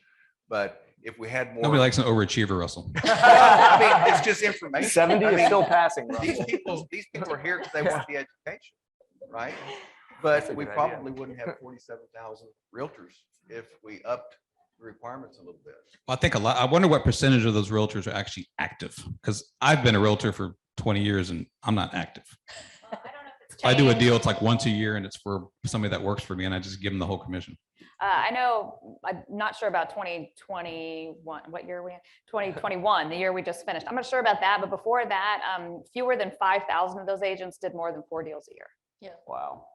Speaker 4: But if we had more.
Speaker 2: Nobody likes an overachiever, Russell.
Speaker 4: I mean, it's just information.
Speaker 7: 70
Speaker 4: I
Speaker 7: is
Speaker 4: mean,
Speaker 7: still passing.
Speaker 4: These
Speaker 7: Russell.
Speaker 4: people are here because they want the education, right?
Speaker 7: That's a
Speaker 4: But we
Speaker 7: good idea.
Speaker 4: probably wouldn't have 47,000 realtors if we upped the requirements a little bit.
Speaker 2: Well, I think I wonder what percentage of those realtors are actually active, because I've been a realtor for 20 years and I'm not active. If I do a deal, it's like once a year and it's for somebody that works for me and I just give them the whole commission.
Speaker 3: I know, I'm not sure about 2021, what year are we in? 2021, the year we just finished. I'm not sure about that, but before that, fewer than 5,000 of those agents did more than 4 deals a year.
Speaker 7: Wow.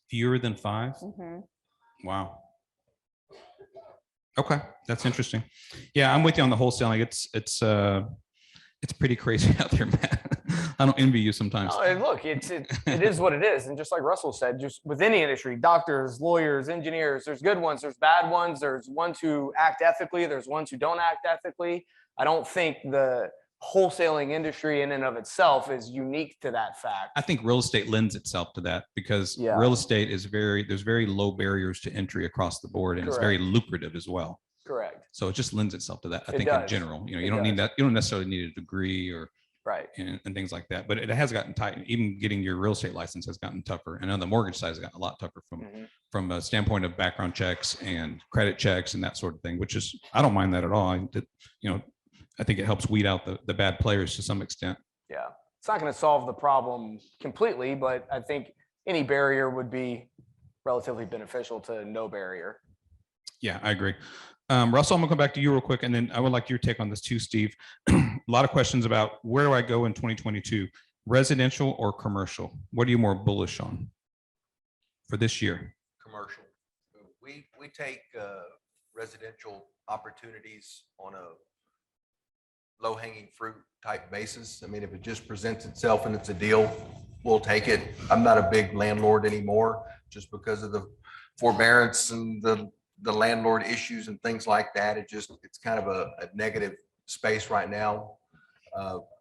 Speaker 2: Fewer than 5?
Speaker 3: Mhm.
Speaker 2: Wow. Okay, that's interesting. Yeah, I'm with you on the wholesaling. It's pretty crazy out there, man. I don't envy you sometimes.
Speaker 7: No, and look, it is what it is. And just like Russell said, just with any industry, doctors, lawyers, engineers, there's good ones, there's bad ones, there's ones who act ethically, there's ones who don't act ethically. I don't think the wholesaling industry in and of itself is unique to that fact.
Speaker 2: I think real estate lends itself to that because
Speaker 7: Yeah.
Speaker 2: real estate is there's very low barriers to entry across the board and it's very lucrative as well.
Speaker 7: Correct.
Speaker 2: So it just lends itself to that. I
Speaker 7: It
Speaker 2: think in
Speaker 7: does.
Speaker 2: general, you
Speaker 7: It
Speaker 2: don't need
Speaker 7: does.
Speaker 2: that. You don't necessarily need a degree or
Speaker 7: Right.
Speaker 2: and things like that. But it has gotten tight. Even getting your real estate license has gotten tougher. And on the mortgage side has gotten a lot tougher from a standpoint of background checks and credit checks and that sort of thing, which is, I don't mind that at all. I think it helps weed out the bad players to some extent.
Speaker 7: Yeah. it's not going to solve the problem completely, but I think any barrier would be relatively beneficial to no barrier.
Speaker 2: Yeah, I agree. Russell, I'm gonna come back to you real quick, and then I would like your take on this too, Steve. A lot of questions about where do I go in 2022, residential or commercial? What are you more bullish on for this year?
Speaker 4: Commercial. We take residential opportunities on a low hanging fruit type basis. I mean, if it just presents itself and it's a deal, we'll take it. I'm not a big landlord anymore just because of the forbearance and the landlord issues and things like that. It's kind of a negative space right now.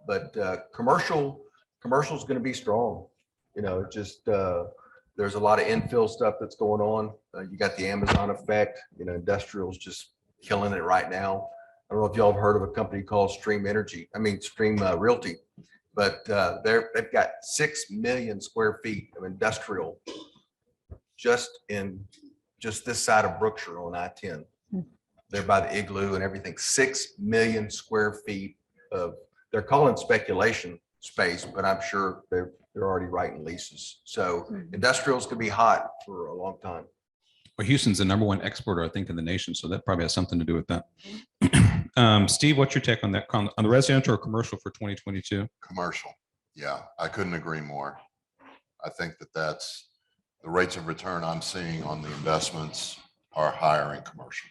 Speaker 4: But commercial is going to be strong. You know, it just there's a lot of infill stuff that's going on. You got the Amazon effect. You know, industrial's just killing it right now. I don't know if y'all have heard of a company called Stream Realty, but they've got 6 million square feet of industrial just this side of Brookshire on I-10. They're by the Igloo and everything. 6 million square feet of, they're calling speculation space, but I'm sure they're already writing leases. So industrials could be hot for a long time.
Speaker 2: Well, Houston's the #1 exporter, I think, in the nation, so that probably has something to do with that. Steve, what's your take on that, on the residential or commercial for 2022?
Speaker 5: Commercial. Yeah, I couldn't agree more. I think that's the rates of return I'm seeing on the investments are higher in commercial.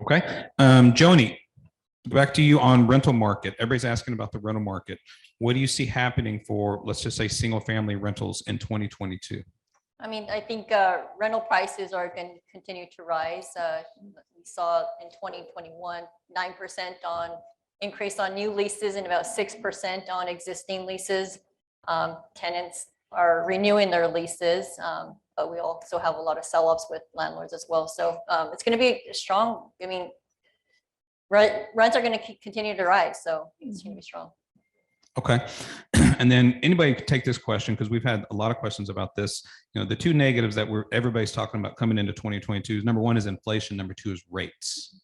Speaker 2: Okay. Joni, back to you on rental market. Everybody's asking about the rental market. What do you see happening for, let's just say, single family rentals in 2022?
Speaker 6: I mean, I think rental prices are going to continue to rise. We saw in 2021, 9% on increase on new leases and about 6% on existing leases. Tenants are renewing their leases, but we also have a lot of sell-offs with landlords as well. So it's going to be strong. I mean, rents are going to continue to rise, so it's going to be strong.
Speaker 2: Okay. And then anybody could take this question because we've had a lot of questions about this. You know, the two negatives that everybody's talking about coming into 2022 is #1 is inflation, #2 is rates.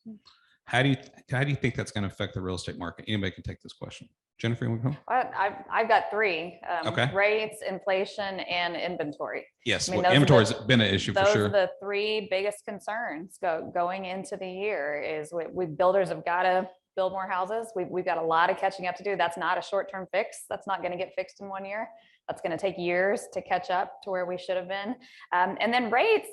Speaker 2: How do you think that's going to affect the real estate market? Anybody can take this question. Jennifer, you want to go?
Speaker 3: I've got three.
Speaker 2: Okay.
Speaker 3: Rates, inflation, and inventory.
Speaker 2: Yes,
Speaker 3: I mean,
Speaker 2: well,
Speaker 3: those are
Speaker 2: inventory has been an issue for
Speaker 3: Those
Speaker 2: sure.
Speaker 3: are the three biggest concerns going into the year is we builders have got to build more houses. We've got a lot of catching up to do. That's not a short-term fix. That's not going to get fixed in 1 year. That's going to take years to catch up to where we should have been. And then rates,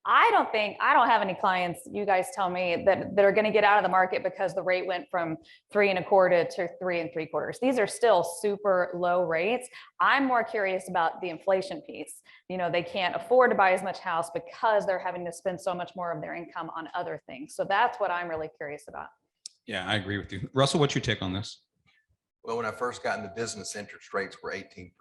Speaker 3: I don't have any clients, you guys tell me, that are going to get out of the market because the rate went from 3.25 to 3 3/4. These are still super low rates. I'm more curious about the inflation piece. You know, they can't afford to buy as much house because they're having to spend so much more of their income on other things. So that's what I'm really curious about.
Speaker 2: Yeah, I agree with you. Russell, what's your take on this?
Speaker 4: Well, when I first got into business, interest rates were 18%.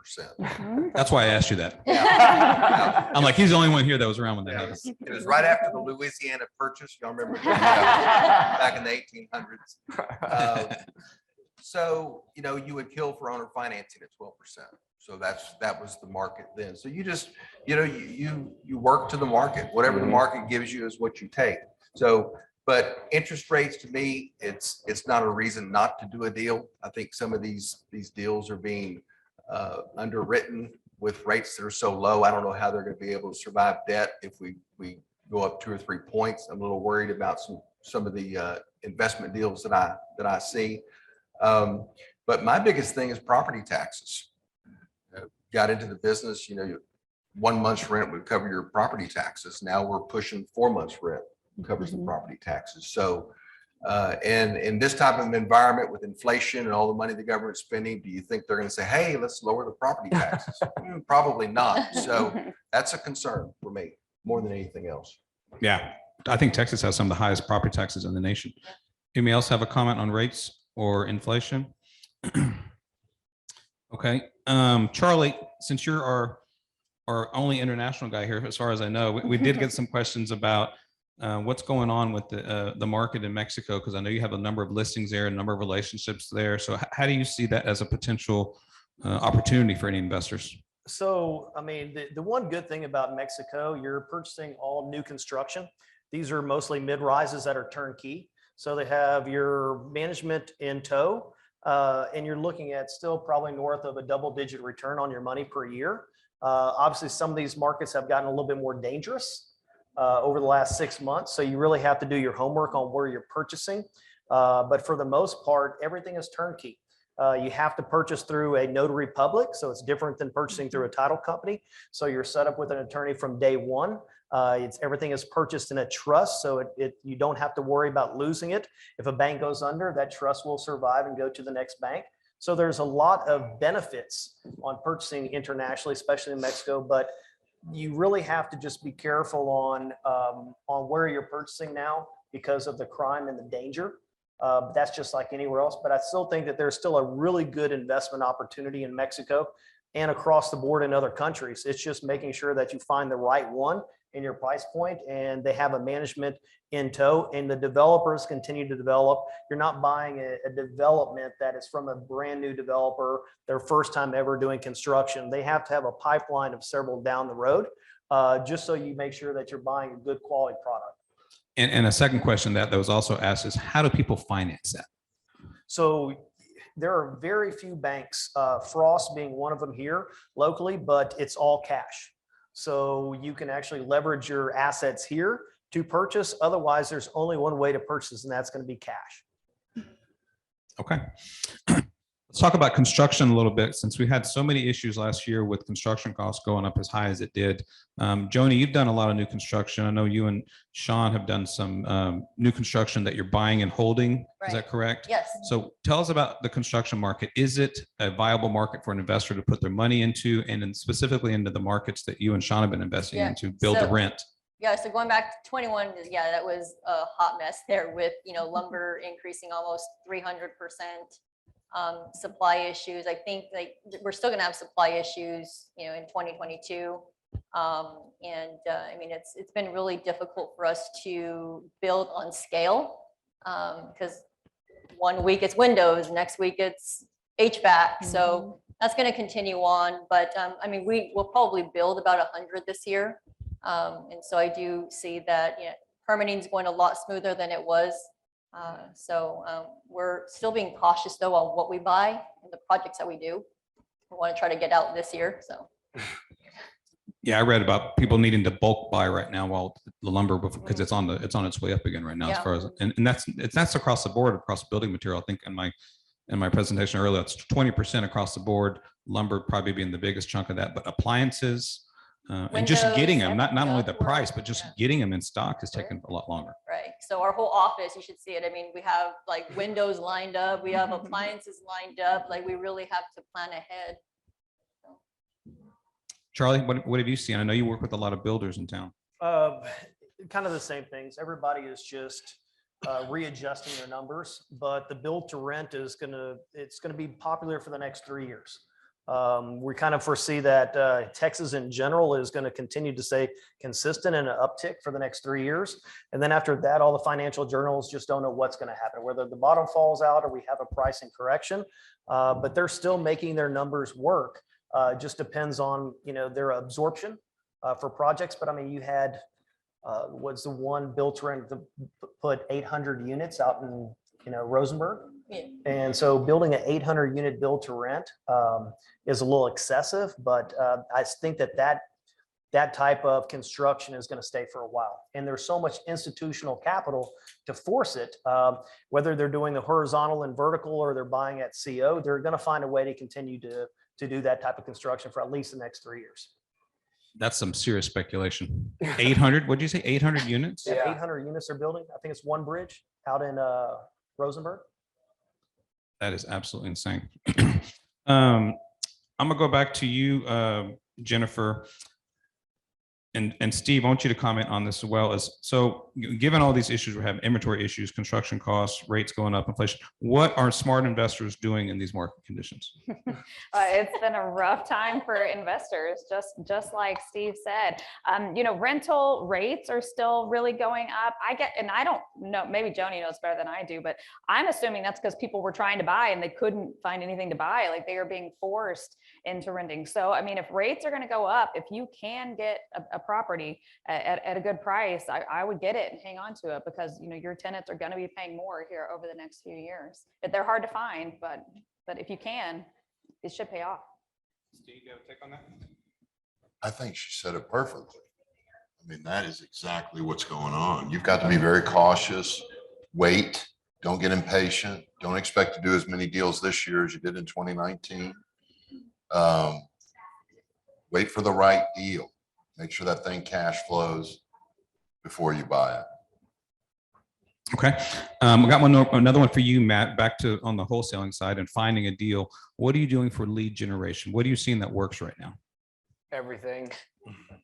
Speaker 2: That's why I asked you that.
Speaker 4: Yeah.
Speaker 2: I'm like, he's the only one here that was around when that
Speaker 4: Yeah,
Speaker 2: happened.
Speaker 4: it was right after the Louisiana Purchase. Y'all remember that? Back in the 1800s. So, you know, you would kill for owner financing at 12%. So that was the market then. So you just, you know, you work to the market. Whatever the market gives you is what you take. So, but interest rates, to me, it's not a reason not to do a deal. I think some of these deals are being underwritten with rates that are so low. I don't know how they're going to be able to survive debt if we go up 2 or 3 points. I'm a little worried about some of the investment deals that I see. But my biggest thing is property taxes. Got into the business, you know, 1 month's rent would cover your property taxes. Now we're pushing 4 months rent covers the property taxes. So, and in this type of environment with inflation and all the money the government's spending, do you think they're going to say, hey, let's lower the property taxes? Probably not. So that's a concern for me more than anything else.
Speaker 2: Yeah, I think Texas has some of the highest property taxes in the nation. Anybody else have a comment on rates or inflation? Okay, Charlie, since you're our only international guy here, as far as I know, we did get some questions about what's going on with the market in Mexico, because I know you have a number of listings there, a number of relationships there. So how do you see that as a potential opportunity for any investors?
Speaker 8: So, I mean, the one good thing about Mexico, you're purchasing all new construction. These are mostly mid-rises that are turnkey. So they have your management in tow. and you're looking at still probably north of a double-digit return on your money per year. Obviously, some of these markets have gotten a little bit more dangerous over the last 6 months, so you really have to do your homework on where you're purchasing. But for the most part, everything is turnkey. You have to purchase through a notary public, so it's different than purchasing through a title company. So you're set up with an attorney from day one. Everything is purchased in a trust, so you don't have to worry about losing it. If a bank goes under, that trust will survive and go to the next bank. So there's a lot of benefits on purchasing internationally, especially in Mexico, but you really have to just be careful on where you're purchasing now because of the crime and the danger. That's just like anywhere else, but I still think that there's still a really good investment opportunity in Mexico and across the board in other countries. It's just making sure that you find the right one in your price point and they have a management in tow and the developers continue to develop. You're not buying a development that is from a brand new developer, their first time ever doing construction. They have to have a pipeline of several down the road, just so you make sure that you're buying a good quality product.
Speaker 2: And a second question that was also asked is, how do people finance that?
Speaker 8: So there are very few banks, Frost being one of them here locally, but it's all cash. So you can actually leverage your assets here to purchase. Otherwise, there's only one way to purchase, and that's going to be cash.
Speaker 2: Okay. Let's talk about construction a little bit, since we had so many issues last year with construction costs going up as high as it did. Joni, you've done a lot of new construction. I know you and Sean have done some new construction that you're buying and holding. Is that
Speaker 6: Right.
Speaker 2: correct?
Speaker 6: Yes.
Speaker 2: So tell us about the construction market. Is it a viable market for an investor to put their money into, and then specifically into the markets that you and Sean have been investing
Speaker 6: Yeah.
Speaker 2: into, build to
Speaker 6: So-
Speaker 2: rent?
Speaker 6: Yeah, so going back to 21, yeah, that was a hot mess there with, lumber increasing almost 300%. Supply issues. I think like we're still gonna have supply issues, in 2022. I mean, it's been really difficult for us to build on scale, because one week it's windows, next week it's HVAC. So that's gonna continue on. But I mean, we will probably build about 100 this year. And so I do see that, permitting is going a lot smoother than it was. We're still being cautious though on what we buy and the projects that we do. We want to try to get out this year, so.
Speaker 2: Yeah, I read about people needing to bulk buy right now while the lumber, because it's on its way up again right now, as
Speaker 6: Yeah.
Speaker 2: far as, and that's across the board, across building material. I think in my presentation earlier, it's 20% across the board, lumber probably being the biggest chunk of that, but appliances, and just getting them,
Speaker 6: Windows,
Speaker 2: not only the
Speaker 6: everything.
Speaker 2: price, but just
Speaker 6: Yeah.
Speaker 2: getting them in stock has taken a lot longer.
Speaker 6: Right, so our whole office, you should see it. I mean, we have like windows lined up, we have appliances lined up, like we really have to plan ahead.
Speaker 2: Charlie, what have you seen? I know you work with a lot of builders in town.
Speaker 8: Kind of the same things. Everybody is just readjusting their numbers, but the build to rent it's gonna be popular for the next 3 years. We kind of foresee that Texas in general is going to continue to stay consistent and an uptick for the next 3 years. And then after that, all the financial journals just don't know what's going to happen, whether the bottom falls out or we have a pricing correction. But they're still making their numbers work. It just depends on, their absorption for projects. But I mean, you had was the one built to rent to put 800 units out in, Rosenberg.
Speaker 6: Yeah.
Speaker 8: And so building an 800 unit build to rent is a little excessive, but I think that type of construction is going to stay for a while. And there's so much institutional capital to force it, whether they're doing the horizontal and vertical or they're buying at CO, they're going to find a way to continue to do that type of construction for at least the next 3 years.
Speaker 2: That's some serious speculation. 800, what'd you say? 800 units?
Speaker 7: Yeah.
Speaker 8: 800 units are building. I think it's one bridge out in Rosenberg.
Speaker 2: That is absolutely insane. I'm gonna go back to you, Jennifer. And Steve, I want you to comment on this as well. So given all these issues, we're having inventory issues, construction costs, rates going up, inflation. What are smart investors doing in these market conditions?
Speaker 3: It's been a rough time for investors, just like Steve said. Rental rates are still really going up. And I don't know, maybe Joni knows better than I do, but I'm assuming that's because people were trying to buy and they couldn't find anything to buy, like they are being forced into renting. So, I mean, if rates are going to go up, if you can get a property at a good price, I would get it and hang on to it because, you know, your tenants are going to be paying more here over the next few years. They're hard to find, but if you can, it should pay off.
Speaker 2: Steve, you have a take on that?
Speaker 5: I think she said it perfectly. I mean, that is exactly what's going on. You've got to be very cautious, wait, don't get impatient, don't expect to do as many deals this year as you did in 2019. Wait for the right deal. Make sure that thing cash flows before you buy it.
Speaker 2: Okay. We got another one for you, Matt, back to on the wholesaling side and finding a deal. What are you doing for lead generation? What are you seeing that works right now?
Speaker 7: Everything.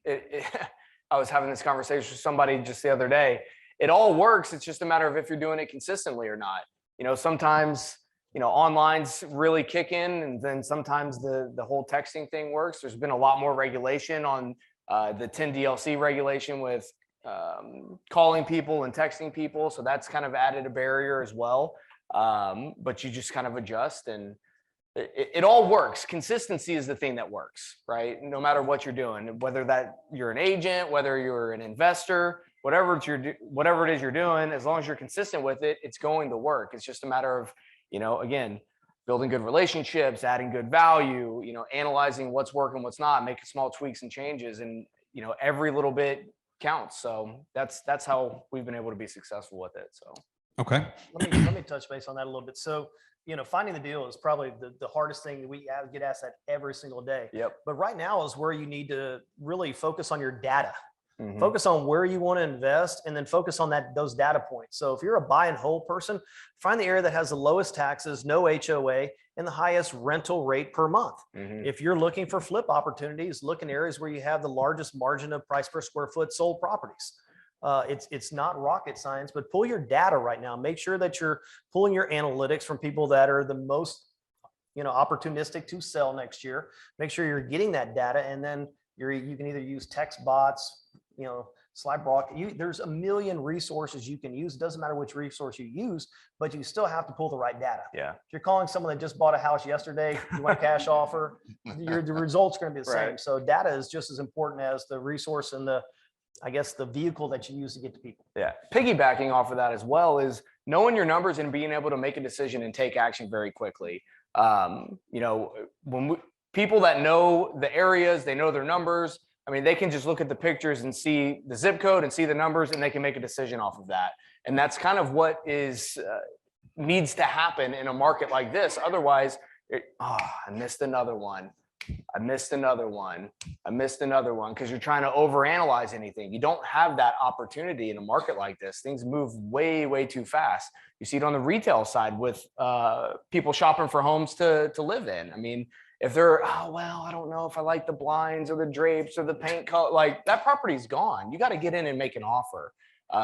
Speaker 7: I was having this conversation with somebody just the other day. It all works. It's just a matter of if you're doing it consistently or not. You know, sometimes, you know, online's really kick in, and then sometimes the whole texting thing works. There's been a lot more regulation on the 10 DLC regulation with calling people and texting people. So that's kind of added a barrier as well. But you just kind of adjust, and it all works. Consistency is the thing that works, right? No matter what you're doing, whether that you're an agent, whether you're an investor, whatever it is you're doing, as long as you're consistent with it, it's going to work. It's just a matter of, you know, again, building good relationships, adding good value, you know, analyzing what's working, what's not, making small tweaks and changes, and, you know, every little bit counts. So that's how we've been able to be successful with it. So
Speaker 2: Okay.
Speaker 8: Let me touch base on that a little bit. So, you know, finding the deal is probably the hardest thing that we get asked that every single day.
Speaker 7: yep.
Speaker 8: But right now is where you need to really focus on your data.
Speaker 7: Mhm.
Speaker 8: Focus on where you want to invest, and then focus on those data points. So if you're a buy and hold person, find the area that has the lowest taxes, no HOA, and the highest rental rate per month.
Speaker 7: Mhm.
Speaker 8: If you're looking for flip opportunities, look in areas where you have the largest margin of price per square foot sold properties. It's not rocket science, but pull your data right now. Make sure that you're pulling your analytics from people that are the most, you know, opportunistic to sell next year. Make sure you're getting that data, and then you can either use text bots, you know, slide block. There's a million resources you can use. It doesn't matter which resource you use, but you still have to pull the right data.
Speaker 7: Yeah.
Speaker 8: If you're calling someone that just bought a house yesterday, you want a cash offer, the results are going to be the same.
Speaker 7: Right.
Speaker 8: So data is just as important as the resource and the vehicle that you use to get to people.
Speaker 7: Yeah. Piggybacking off of that as well is knowing your numbers and being able to make a decision and take action very quickly. You know, people that know the areas, they know their numbers. I mean, they can just look at the pictures and see the zip code and see the numbers, and they can make a decision off of that. And that's kind of what needs to happen in a market like this. Otherwise, I missed another one. I missed another one. I missed another one, because you're trying to overanalyze anything. You don't have that opportunity in a market like this. Things move way, way too fast. You see it on the retail side with people shopping for homes to live in. I mean, if they're, oh, well, I don't know if I like the blinds or the drapes or the paint color, like that property's gone. You got to get in and make an offer.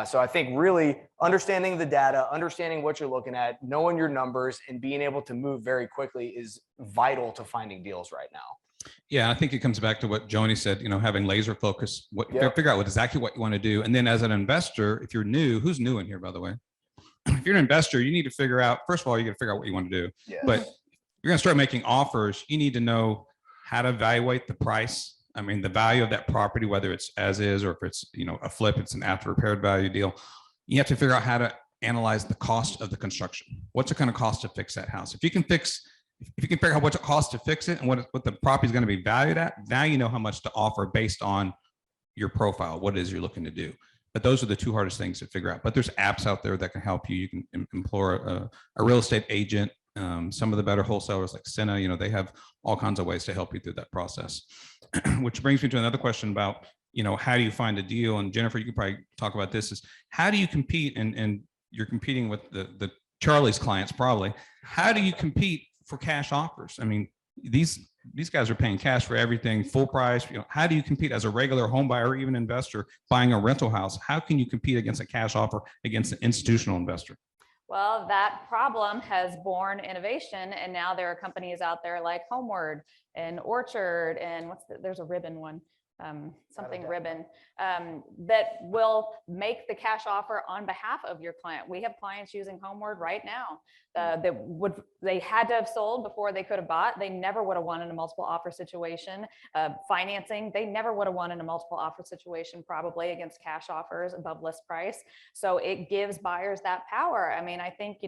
Speaker 7: So I think really understanding the data, understanding what you're looking at, knowing your numbers, and being able to move very quickly is vital to finding deals right now.
Speaker 2: Yeah, I think it comes back to what Joni said, you know, having laser focus,
Speaker 7: Yeah.
Speaker 2: figure out exactly what you want to do. And then as an investor, if you're new, who's new in here, by the way? If you're an investor, you need to figure out, first of all, you got to figure out what you want to do.
Speaker 7: Yeah.
Speaker 2: But you're going to start making offers. You need to know how to evaluate the price. I mean, the value of that property, whether it's as is, or if it's, you know, a flip, it's an after repaired value deal. You have to figure out how to analyze the cost of the construction. What's it going to cost to fix that house? If you can figure out what it costs to fix it and what the property is going to be valued at, now you know how much to offer based on your profile, what it is you're looking to do. But those are the two hardest things to figure out. But there's apps out there that can help you. You can employ a real estate agent. Some of the better wholesalers like Senna, you know, they have all kinds of ways to help you through that process. Which brings me to another question about, you know, how do you find a deal? And Jennifer, you could probably talk about this, is how do you compete? And you're competing with the Charlie's clients probably. How do you compete for cash offers? I mean, these guys are paying cash for everything, full price. You know, how do you compete as a regular home buyer or even investor buying a rental house? How can you compete against a cash offer against an institutional investor?
Speaker 3: Well, that problem has born innovation, and now there are companies out there like Homeward and Orchard, and there's a ribbon one. something
Speaker 7: doubt.
Speaker 3: ribbon, that will make the cash offer on behalf of your client. We have clients using Homeward right now they had to have sold before they could have bought. They never would have won in a multiple offer situation. Financing, they never would have won in a multiple offer situation, probably against cash offers above list price. So it gives buyers that power. I mean, I think,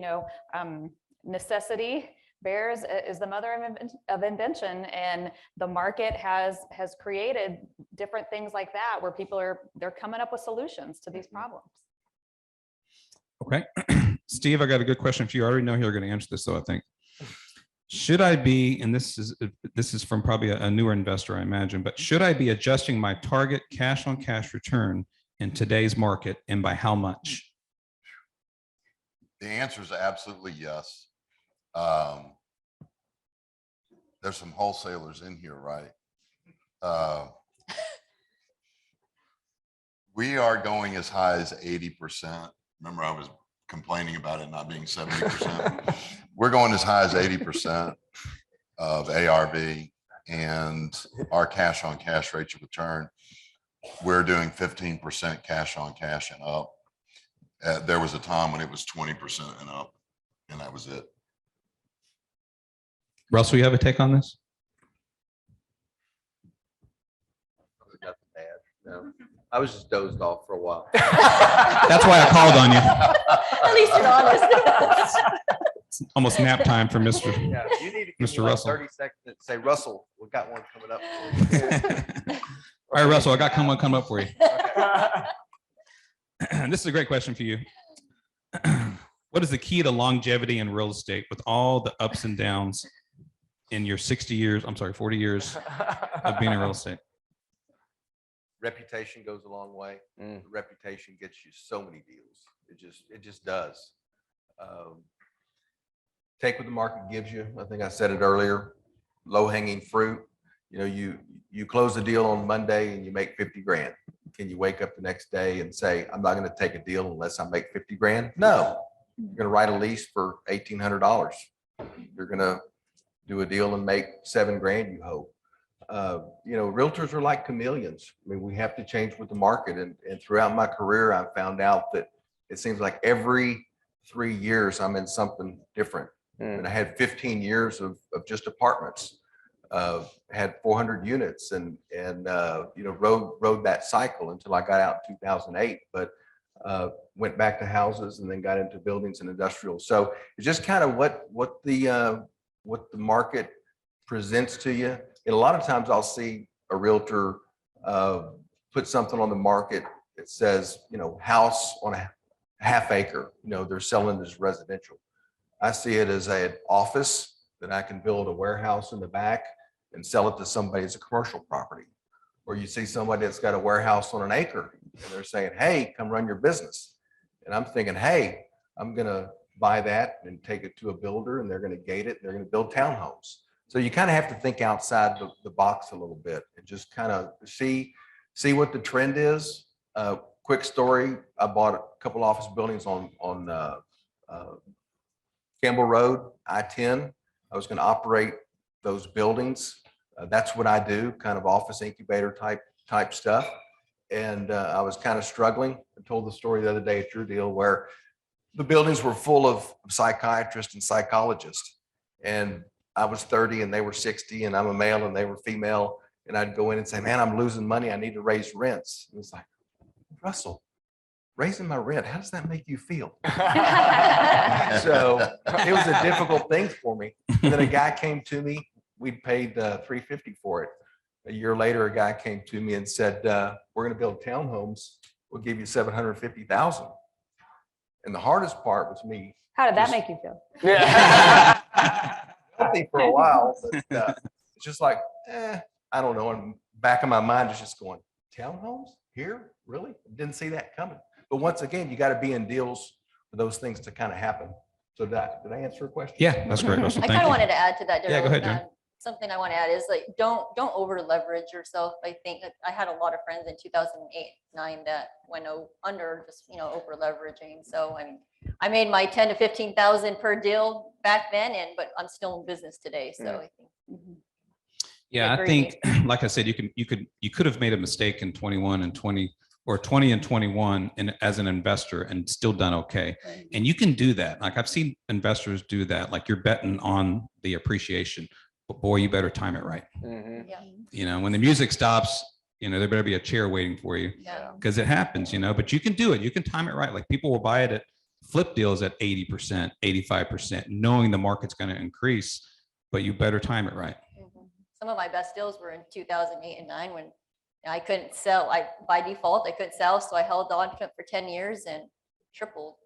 Speaker 3: necessity is the mother of invention, and the market has created different things like that where they're coming up with solutions to these problems.
Speaker 2: Okay. Steve, I got a good question for you. I already know you're going to answer this, though, I think. Should I be, and this is from probably a newer investor, I imagine, but should I be adjusting my target cash on cash return in today's market, and by how much?
Speaker 5: The answer is absolutely yes. There's some wholesalers in here, right? We are going as high as 80%. Remember, I was complaining about it not being 70%. We're going as high as 80% of ARV, and our cash on cash rates of return, we're doing 15% cash on cash and up. There was a time when it was 20% and up, and that was it.
Speaker 2: Russell, you have a take on this?
Speaker 4: Nothing bad. No, I was just dozed off for a while.
Speaker 2: That's why I called on you.
Speaker 6: At least you're honest.
Speaker 2: It's almost nap time for Mr.
Speaker 4: Yeah, you need to give
Speaker 2: Mr.
Speaker 4: me like
Speaker 2: Russell.
Speaker 4: 30 seconds to say, Russell, we got one coming up. For you."
Speaker 2: All right, Russell, I got one come up for you.
Speaker 4: Okay.
Speaker 2: This is a great question for you. What is the key to longevity in real estate with all the ups and downs in your 40 years of being in real estate?
Speaker 4: Reputation goes a long way. Reputation gets you so many deals. It just does. Take what the market gives you. I think I said it earlier, low hanging fruit. You close a deal on Monday and you make 50 grand. Can you wake up the next day and say, I'm not going to take a deal unless I make 50 grand? No, you're going to write a lease for $1,800. You're going to do a deal and make 7 grand, you hope. Realtors are like chameleons. I mean, we have to change with the market. And throughout my career, I found out that it seems like every 3 years I'm in something different. And I had 15 years of just apartments, had 400 units and rode that cycle until I got out in 2008, but went back to houses and then got into buildings and industrial. So it's just kind of what the market presents to you. And a lot of times I'll see a realtor put something on the market that says, house on a half acre, they're selling as residential. I see it as an office that I can build a warehouse in the back and sell it to somebody as a commercial property. Or you see somebody that's got a warehouse on an acre and they're saying, hey, come run your business. And I'm thinking, hey, I'm going to buy that and take it to a builder and they're going to gate it. And they're going to build townhomes. So you kind of have to think outside the box a little bit and just kind of see what the trend is. Quick story. I bought a couple office buildings on Campbell Road, I-10. I was going to operate those buildings. That's what I do, kind of office incubator type stuff. And I was kind of struggling. I told the story the other day at your deal where the buildings were full of psychiatrists and psychologists. And I was 30 and they were 60 and I'm a male and they were female. And I'd go in and say, man, I'm losing money. I need to raise rents. And it's like, Russell, raising my rent, how does that make you feel? So it was a difficult thing for me. And then a guy came to me, we'd paid $350 for it. A year later, a guy came to me and said, we're going to build townhomes. We'll give you $750,000. And the hardest part was me.
Speaker 3: How did that make you feel?
Speaker 7: Yeah.
Speaker 4: Healthy for a while, but it's just like, I don't know. And back of my mind is just going, townhomes here? Really? Didn't see that coming. But once again, you got to be in deals for those things to kind of happen. So did I answer a question?
Speaker 2: Yeah, that's great, Russell.
Speaker 6: I
Speaker 2: Thank
Speaker 6: kind of
Speaker 2: you.
Speaker 6: wanted to add to that.
Speaker 2: Yeah, go ahead, Jen.
Speaker 6: Something I want to add is like, don't over leverage yourself. I think that I had a lot of friends in 2008-9 that went under just, over leveraging. So I made my 10 to 15,000 per deal back then, but I'm still in business today. So I think.
Speaker 2: Yeah, I
Speaker 6: agree.
Speaker 2: think, like I said, you could have made a mistake in 21 and 20 or 20 and 21 and as an investor and still done okay.
Speaker 6: Right.
Speaker 2: And you can do that. Like I've seen investors do that. Like you're betting on the appreciation, but boy, you better time it right.
Speaker 7: Mhm.
Speaker 6: Yeah,
Speaker 2: You know, when the music stops, you know, there better be a chair waiting for you
Speaker 6: yeah.
Speaker 2: because it happens, you know, but you can do it. You can time it right. Like people will buy it at flip deals at 80%, 85%, knowing the market's going to increase, but you better time it right.
Speaker 6: Mhm. Some of my best deals were in 2008 and 9 when I couldn't sell. By default, I couldn't sell. So I held on to it for 10 years and tripled.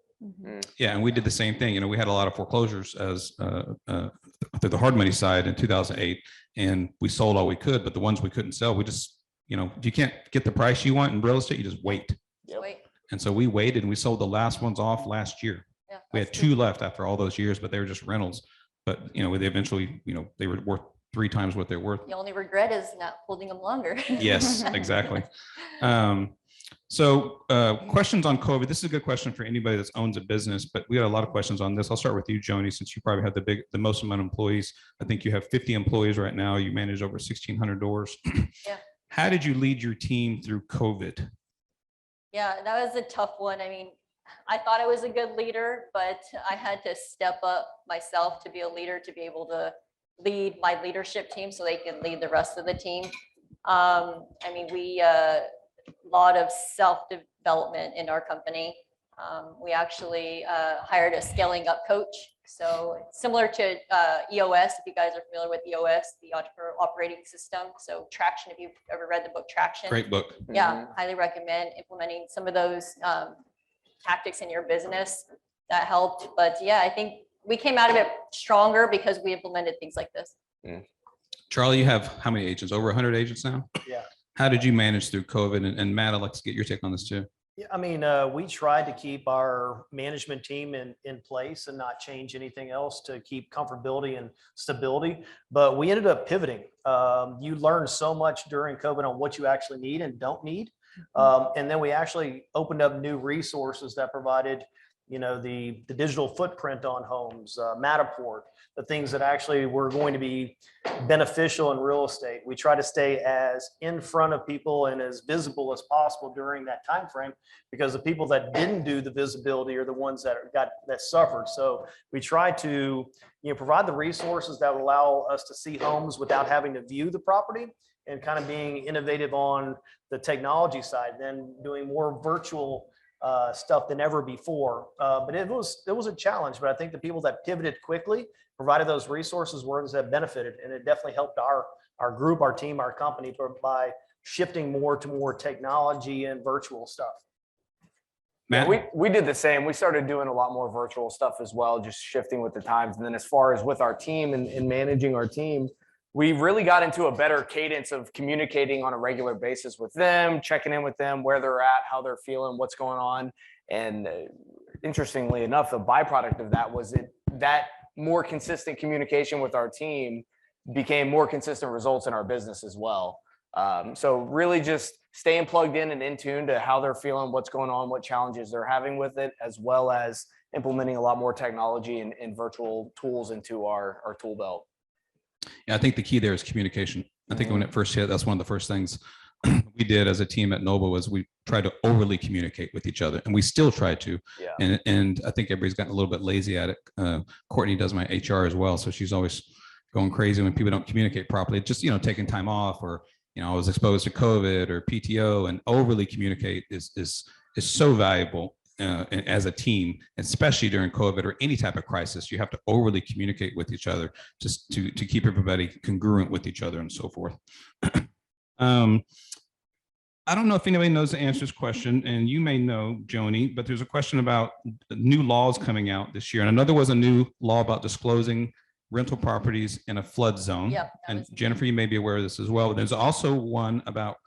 Speaker 2: Yeah, and we did the same thing. You know, we had a lot of foreclosures as through the hard money side in 2008, and we sold all we could. But the ones we couldn't sell, we just, you know, if you can't get the price you want in real estate, you just wait.
Speaker 6: Just wait.
Speaker 2: And so we waited, and we sold the last ones off last year.
Speaker 6: Yeah,
Speaker 2: We
Speaker 6: that's
Speaker 2: had
Speaker 6: good.
Speaker 2: 2 left after all those years, but they were just rentals. But you know, they eventually, you know, they were worth 3 times what they're worth.
Speaker 6: The only regret is not holding them longer.
Speaker 2: Yes, exactly. Questions on COVID. This is a good question for anybody that owns a business, but we got a lot of questions on this. I'll start with you, Joni, since you probably have the most amount of employees. I think you have 50 employees right now. You manage over 1,600 doors.
Speaker 6: Yeah.
Speaker 2: How did you lead your team through COVID?
Speaker 6: Yeah, that was a tough one. I mean, I thought I was a good leader, but I had to step up myself to be a leader, to be able to lead my leadership team so they can lead the rest of the team. I mean, we lot of self-development in our company. We actually hired a scaling up coach. So similar to EOS, if you guys are familiar with EOS, the Entrepreneur Operating System. So Traction, if you've ever read the book Traction.
Speaker 2: Great book.
Speaker 6: Yeah, highly recommend implementing some of those tactics in your business. That helped. But yeah, I think we came out of it stronger because we implemented things like this.
Speaker 2: Charlie, you have how many agents? Over 100 agents now?
Speaker 8: Yeah.
Speaker 2: How did you manage through COVID? And Matt, I'd like to get your take on this too.
Speaker 8: Yeah, I mean, we tried to keep our management team in place and not change anything else to keep comfortability and stability. But we ended up pivoting. You learn so much during COVID on what you actually need and don't need. And then we actually opened up new resources that provided, you know, the digital footprint on homes, Matterport, the things that actually were going to be beneficial in real estate. We try to stay as in front of people and as visible as possible during that time frame, because the people that didn't do the visibility are the ones that suffered. So we try to, you know, provide the resources that would allow us to see homes without having to view the property, and kind of being innovative on the technology side, then doing more virtual stuff than ever before. But it was a challenge, but I think the people that pivoted quickly, provided those resources, were those that benefited. And it definitely helped our group, our team, our company by shifting more to more technology and virtual stuff.
Speaker 7: Yeah,
Speaker 2: Matt?
Speaker 7: we did the same. We started doing a lot more virtual stuff as well, just shifting with the times. And then as far as with our team and managing our team, we really got into a better cadence of communicating on a regular basis with them, checking in with them, where they're at, how they're feeling, what's going on. And interestingly enough, the byproduct of that was that more consistent communication with our team became more consistent results in our business as well. So really just staying plugged in and in tune to how they're feeling, what's going on, what challenges they're having with it, as well as implementing a lot more technology and virtual tools into our tool belt.
Speaker 2: Yeah, I think the key there is communication. I think when it first hit, that's one of the first things we did as a team at Nova was we tried to overly communicate with each other, and we still try to.
Speaker 7: Yeah.
Speaker 2: And I think everybody's gotten a little bit lazy at it. Courtney does my HR as well, so she's always going crazy when people don't communicate properly. Just, you know, taking time off, or, you know, I was exposed to COVID or PTO, and overly communicate is so valuable. As a team, especially during COVID or any type of crisis, you have to overly communicate with each other just to keep everybody congruent with each other and so forth. I don't know if anybody knows the answer to this question, and you may know, Joni, but there's a question about new laws coming out this year. And I know there was a new law about disclosing rental properties in a flood zone.
Speaker 6: Yep, that
Speaker 2: And
Speaker 6: was-
Speaker 2: Jennifer, you may be aware of this as well, but there's also one about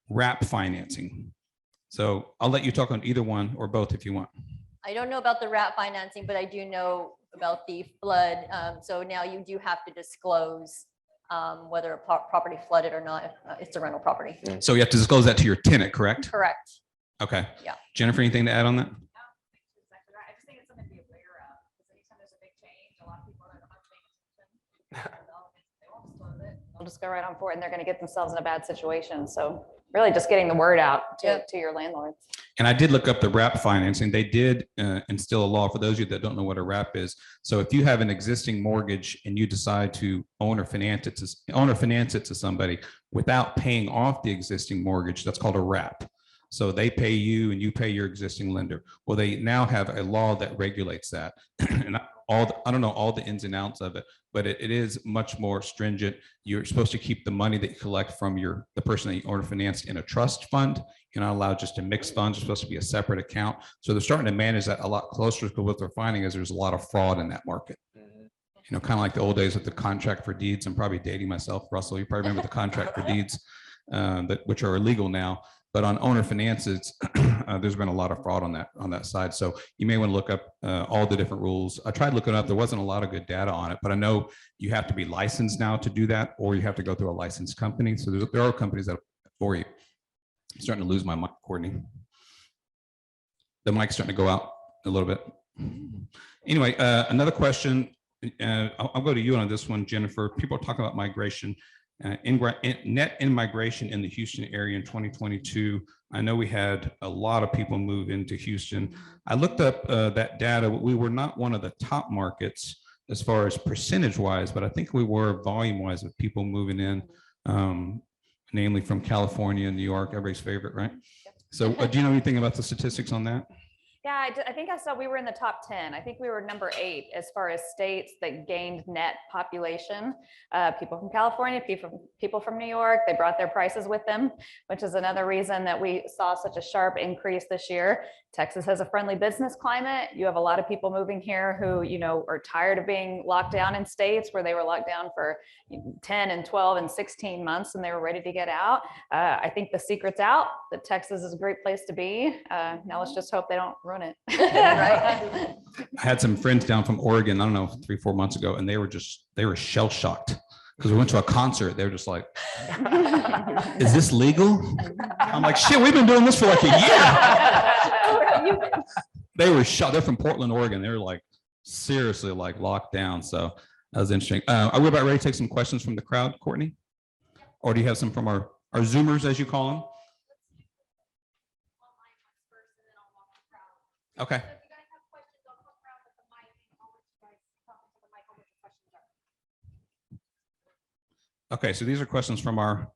Speaker 2: wrap financing. So I'll let you talk on either one or both if you want.
Speaker 6: I don't know about the wrap financing, but I do know about the flood. So now you do have to disclose whether a property flooded or not, if it's a rental property.
Speaker 2: So you have to disclose that to your tenant, correct?
Speaker 6: Correct.
Speaker 2: Okay.
Speaker 6: Yeah.
Speaker 2: Jennifer, anything to add on that?
Speaker 3: I just think it's something to be aware of, because anytime there's a big change, a lot of people are not paying attention. They won't disclose it. they'll just go right on for it and they're going to get themselves in a bad situation. So really just getting the word out to your landlords.
Speaker 2: And I did look up the WRAP financing. They did instill a law for those of you that don't know what a WRAP is. So if you have an existing mortgage and you decide to own or finance it to somebody without paying off the existing mortgage, that's called a WRAP. So they pay you and you pay your existing lender. Well, they now have a law that regulates that. And I don't know all the ins and outs of it, but it is much more stringent. You're supposed to keep the money that you collect from the person that you own or finance in a trust fund. You're not allowed just to mix funds. It's supposed to be a separate account. So they're starting to manage that a lot closer, because what they're finding is there's a lot of fraud in that market. You know, kind of like the old days with the contract for deeds. I'm probably dating myself, Russell. You probably remember the contract for deeds, which are illegal now. But on owner finances, there's been a lot of fraud on that side. So you may want to look up all the different rules. I tried looking up. There wasn't a lot of good data on it, but I know you have to be licensed now to do that, or you have to go through a licensed company. So there are companies that are for you. I'm starting to lose my mic, Courtney. The mic's starting to go out a little bit. Anyway, another question. I'll go to you on this one, Jennifer. People are talking about migration. Net in-migration in the Houston area in 2022. I know we had a lot of people move into Houston. I looked up that data. We were not one of the top markets as far as percentage-wise, but I think we were volume-wise of people moving in, namely from California and New York, everybody's favorite, right? So do you know anything about the statistics on that?
Speaker 3: Yeah, I think I saw we were in the top 10. I think we were number 8 as far as states that gained net population. People from California, people from New York, they brought their prices with them, which is another reason that we saw such a sharp increase this year. Texas has a friendly business climate. You have a lot of people moving here who, you know, are tired of being locked down in states where they were locked down for 10 and 12 and 16 months and they were ready to get out. I think the secret's out, that Texas is a great place to be. Now let's just hope they don't ruin it. Right?
Speaker 2: I had some friends down from Oregon, I don't know, 3-4 months ago, and they were shell shocked because we went to a concert. They were just like, is this legal? I'm like, shit, we've been doing this for like a year. They were shocked. They're from Portland, Oregon. They were like seriously like locked down. So that was interesting. Are we about ready to take some questions from the crowd, Courtney? Or do you have some from our Zoomers, as you call them? Okay. Okay, so these are questions from our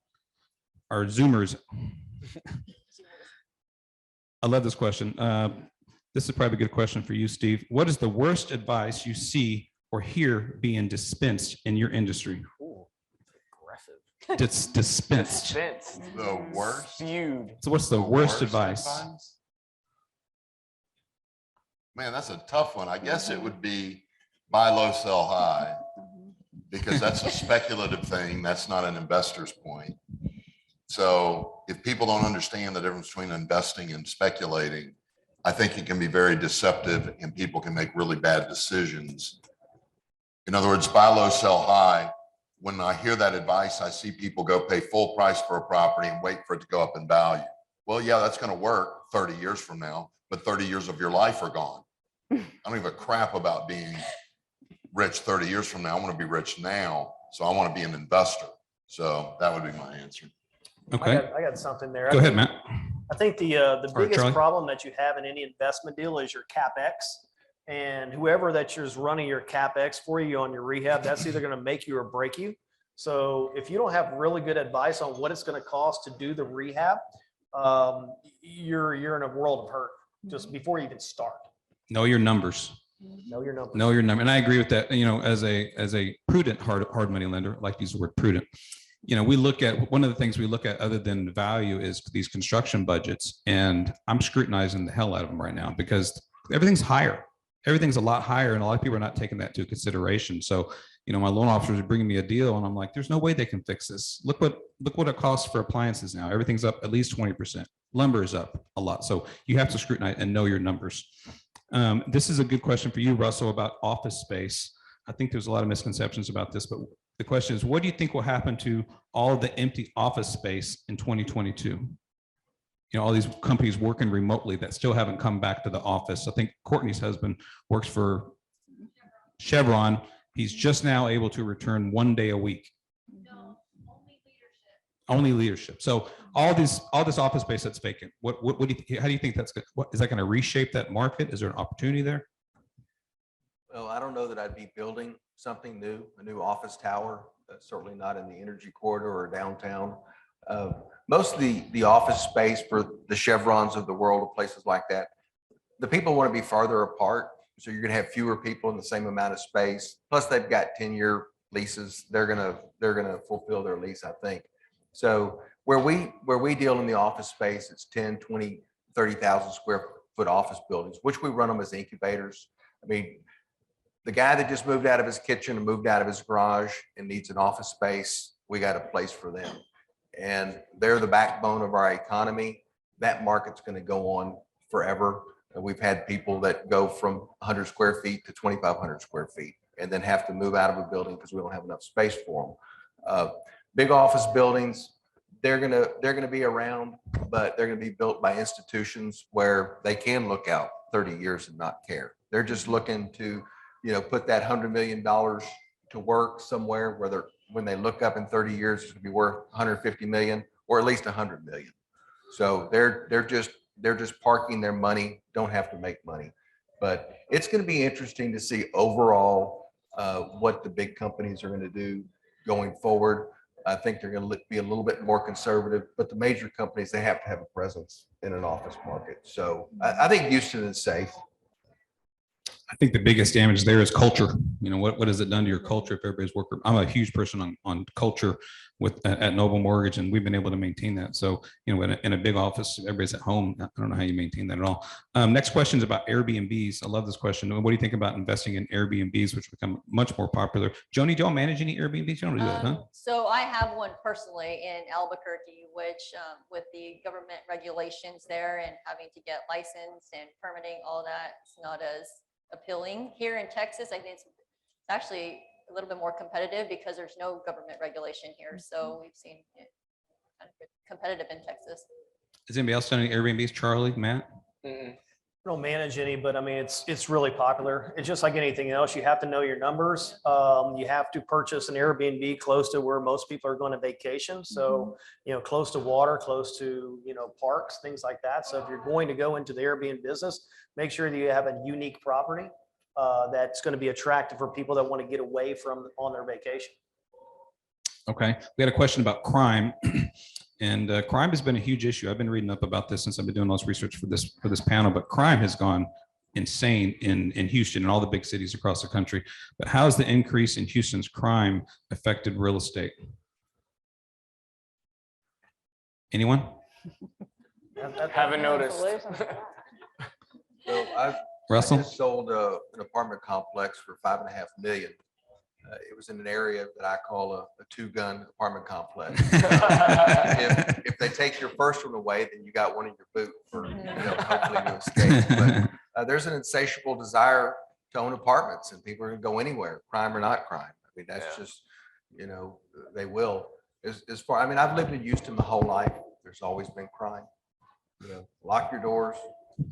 Speaker 2: Zoomers. I love this question. This is probably a good question for you, Steve. What is the worst advice you see or hear being dispensed in your industry?
Speaker 7: Ooh, aggressive.
Speaker 2: Dispensed.
Speaker 5: The worst?
Speaker 7: Spewed.
Speaker 2: So what's the worst advice?
Speaker 5: Man, that's a tough one. I guess it would be buy low, sell high, because that's a speculative thing. That's not an investor's point. So if people don't understand the difference between investing and speculating, I think it can be very deceptive and people can make really bad decisions. In other words, buy low, sell high. When I hear that advice, I see people go pay full price for a property and wait for it to go up in value. Well, yeah, that's going to work 30 years from now, but 30 years of your life are gone. I don't give a crap about being rich 30 years from now. I want to be rich now. So I want to be an investor. So that would be my answer.
Speaker 2: Okay,
Speaker 8: I got something there.
Speaker 2: go ahead, Matt.
Speaker 8: I think the
Speaker 2: Sorry,
Speaker 8: biggest
Speaker 2: Charlie.
Speaker 8: problem that you have in any investment deal is your CapEx. And whoever that's just running your CapEx for you on your rehab, that's either going to make you or break you. So if you don't have really good advice on what it's going to cost to do the rehab, you're in a world of hurt just before you even start.
Speaker 2: Know your numbers.
Speaker 8: Know your numbers.
Speaker 2: Know your number. And I agree with that. You know, as a prudent hard money lender, I like to use the word prudent. You know, we look at, one of the things we look at other than value is these construction budgets. And I'm scrutinizing the hell out of them right now because everything's higher. Everything's a lot higher. And a lot of people are not taking that into consideration. So, you know, my loan officers are bringing me a deal and I'm like, there's no way they can fix this. Look what it costs for appliances now. Everything's up at least 20%. Lumber is up a lot. So you have to scrutinize and know your numbers. This is a good question for you, Russell, about office space. I think there's a lot of misconceptions about this, but the question is, what do you think will happen to all the empty office space in 2022? You know, all these companies working remotely that still haven't come back to the office. I think Courtney's husband works for Chevron. He's just now able to return 1 day a week. Only leadership. So all this office space that's vacant, what do you, how do you think that's good? What, is that going to reshape that market? Is there an opportunity there?
Speaker 4: Well, I don't know that I'd be building something new, a new office tower, certainly not in the energy corridor or downtown. Most of the office space for the Chevrons of the world, or places like that, the people want to be farther apart. So you're going to have fewer people in the same amount of space. Plus they've got 10-year leases. They're going to fulfill their lease, I think. So where we deal in the office space, it's 10, 20, 30,000 square foot office buildings, which we run them as incubators. I mean, the guy that just moved out of his kitchen and moved out of his garage and needs an office space, we got a place for them. And they're the backbone of our economy. That market's going to go on forever. We've had people that go from 100 square feet to 2,500 square feet and then have to move out of a building because we don't have enough space for them. Big office buildings, they're gonna be around, but they're gonna be built by institutions where they can look out 30 years and not care. They're just looking to, put that $100 million to work somewhere where when they look up in 30 years, it's gonna be worth 150 million or at least 100 million. So they're just parking their money, don't have to make money. But it's gonna be interesting to see overall what the big companies are gonna do going forward. I think they're going to be a little bit more conservative, but the major companies, they have to have a presence in an office market. So I think Houston is safe.
Speaker 2: I think the biggest damage there is culture. What has it done to your culture if everybody's working? I'm a huge person on culture at Noble Mortgage, and we've been able to maintain that. So, in a big office, everybody's at home. I don't know how you maintain that at all. Next question is about Airbnbs. I love this question. What do you think about investing in Airbnbs, which become much more popular? Joni, do y'all manage any Airbnbs? You don't do that, huh?
Speaker 6: So I have one personally in Albuquerque, which with the government regulations there and having to get licensed and permitting, all that, it's not as appealing. Here in Texas, I think it's actually a little bit more competitive because there's no government regulation here. So we've seen it kind of competitive in Texas.
Speaker 2: Has anybody else done any Airbnbs? Charlie, Matt?
Speaker 8: I don't manage any, but I mean, it's really popular. It's just like anything else. You have to know your numbers. You have to purchase an Airbnb close to where most people are going to vacation. So, close to water, close to, parks, things like that. So if you're going to go into the Airbnb business, make sure that you have a unique property that's going to be attractive for people that want to get away from on their vacation.
Speaker 2: Okay. We had a question about crime. And crime has been a huge issue. I've been reading up about this since I've been doing all this research for this panel, but crime has gone insane in Houston and all the big cities across the country. But how has the increase in Houston's crime affected real estate? Anyone?
Speaker 7: Haven't noticed.
Speaker 4: So I
Speaker 2: Russell?
Speaker 4: just sold an apartment complex for $5.5 million. It was in an area that I call a two-gun apartment complex. If they take your first one away, then you got one in your boot for, hopefully to escape. But there's an insatiable desire to own apartments, and people are going to go anywhere, crime or not crime. I mean, that's just, they will. As far, I mean, I've lived in Houston my whole life. There's always been crime. Lock your doors,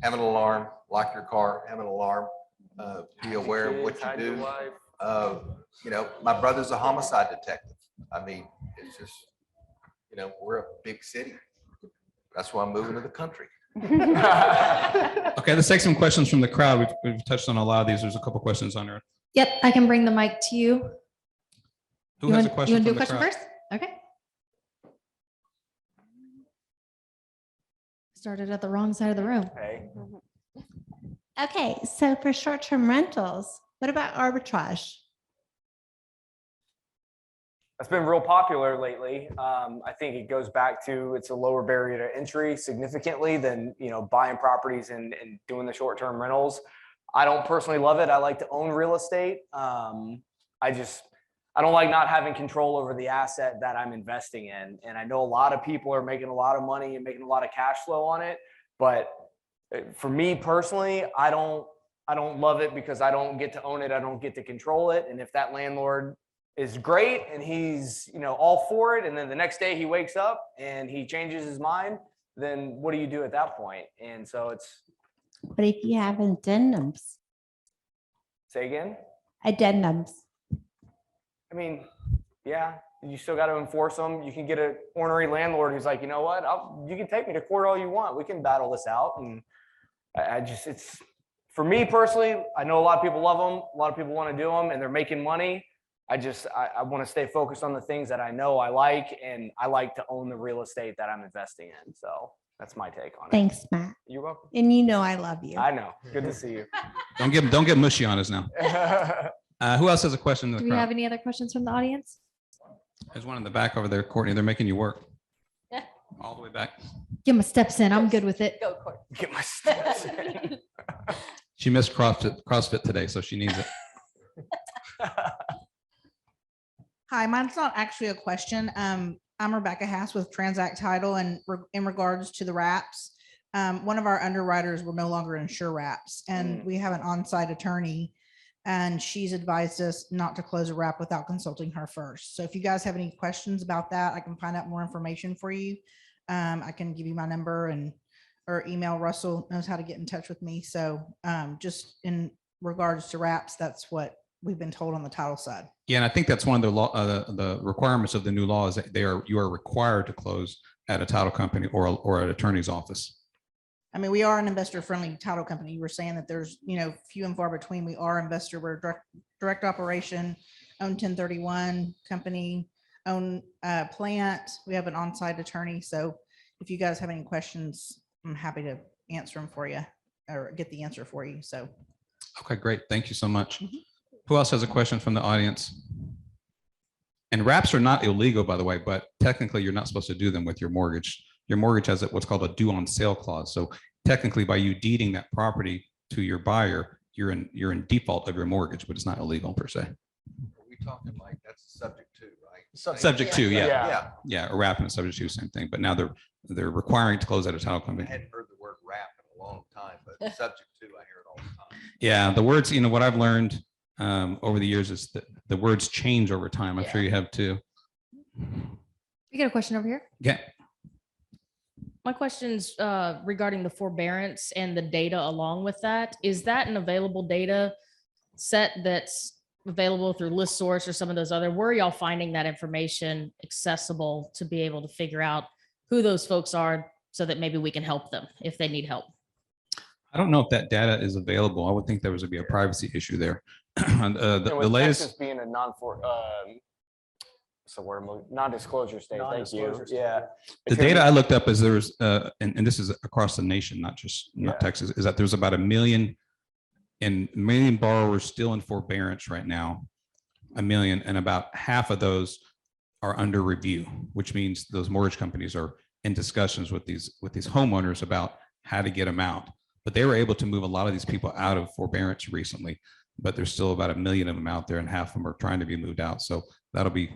Speaker 4: have an alarm, lock your car, have an alarm, be aware of what you do. My brother's a homicide detective. I mean, it's just, we're a big city. That's why I'm moving to the country.
Speaker 2: Okay, let's take some questions from the crowd. We've touched on a lot of these. There's a couple questions on there.
Speaker 1: Yep, I can bring the mic to you.
Speaker 2: Who has a question
Speaker 1: You want to do
Speaker 2: from
Speaker 1: a
Speaker 2: the
Speaker 1: question
Speaker 2: crowd?
Speaker 1: first? Okay. Started at the wrong side of the room.
Speaker 7: Hey.
Speaker 9: Okay, so for short-term rentals, what about arbitrage?
Speaker 7: That's been real popular lately. I think it goes back to it's a lower barrier to entry significantly than buying properties and doing the short-term rentals. I don't personally love it. I like to own real estate. I don't like not having control over the asset that I'm investing in. And I know a lot of people are making a lot of money and making a lot of cash flow on it. But for me personally, I don't love it because I don't get to own it. I don't get to control it. And if that landlord is great and he's, all for it, and then the next day he wakes up and he changes his mind, then what do you do at that point? And so it's.
Speaker 9: But if you have addendums,
Speaker 7: Say again?
Speaker 9: addendums.
Speaker 7: I mean, yeah, you still got to enforce them. You can get an ornery landlord who's like, you know what, you can take me to court all you want. We can battle this out. And it's, for me personally, I know a lot of people love them. A lot of people want to do them and they're making money. I want to stay focused on the things that I know I like, and I like to own the real estate that I'm investing in. So that's my take on it.
Speaker 9: Thanks, Matt.
Speaker 7: You're welcome.
Speaker 9: And you know I love you.
Speaker 7: I know. Good to see you.
Speaker 2: Don't get mushy on us now. Who else has a question in the
Speaker 1: Do we have
Speaker 2: crowd?
Speaker 1: any other questions from the audience?
Speaker 2: There's one in the back over there, Courtney. They're making you work. All the way back.
Speaker 1: Give my steps in. I'm good with it.
Speaker 6: Go, Court.
Speaker 7: Get my steps in.
Speaker 2: She missed CrossFit today, so she needs it.
Speaker 10: Hi, mine's not actually a question. I'm Rebecca Hass with Transact Title, and in regards to the wraps, one of our underwriters will no longer insure wraps, and we have an on-site attorney, and she's advised us not to close a wrap without consulting her first. So if you guys have any questions about that, I can find out more information for you. I can give you my number or email. Russell knows how to get in touch with me. So just in regards to wraps, that's what we've been told on the title side.
Speaker 2: Yeah, and I think that's one of the law, the requirements of the new law is that you are required to close at a title company or an attorney's office.
Speaker 10: I mean, we are an investor-friendly title company. You were saying that there's, few and far between. We are investor, we're direct operation, own 1031 company, own plant. We have an on-site attorney. So if you guys have any questions, I'm happy to answer them for you or get the answer for you. So.
Speaker 2: Okay, great. Thank you so much. Who else has a question from the audience? And wraps are not illegal, by the way, but technically you're not supposed to do them with your mortgage. Your mortgage has what's called a due on sale clause. So technically by you deeding that property to your buyer, you're in default of your mortgage, but it's not illegal per se.
Speaker 4: Are we talking like that's subject to, right?
Speaker 2: Subject to, yeah.
Speaker 7: Yeah.
Speaker 2: Yeah, a wrap and a subject to, same thing. But now they're requiring to close at a title
Speaker 4: I
Speaker 2: company.
Speaker 4: hadn't heard the word wrap in a long time, but subject to, I hear it all the time.
Speaker 2: Yeah, the words, what I've learned over the years is that the words change over time. I'm sure you have too.
Speaker 1: We got a question over here.
Speaker 2: Yeah.
Speaker 11: My question's regarding the forbearance and the data along with that. Is that an available data set that's available through ListSource or some of those other? Where are y'all finding that information accessible to be able to figure out who those folks are so that maybe we can help them if they need help?
Speaker 2: I don't know if that data is available. I would think there would be a privacy issue there.
Speaker 7: And
Speaker 2: The
Speaker 7: with
Speaker 2: latest,
Speaker 7: Texas being a non-disclosure state. Thank you.
Speaker 8: Non-disclosure state,
Speaker 7: Yeah.
Speaker 2: the data I looked up is there's, and this is across the nation, not
Speaker 7: Yeah.
Speaker 2: Texas, is that there's about a million borrowers still in forbearance right now, 1 million, and about half of those are under review, which means those mortgage companies are in discussions with these homeowners about how to get them out. But they were able to move a lot of these people out of forbearance recently, but there's still about 1 million of them out there, and half of them are trying to be moved out. So that'll be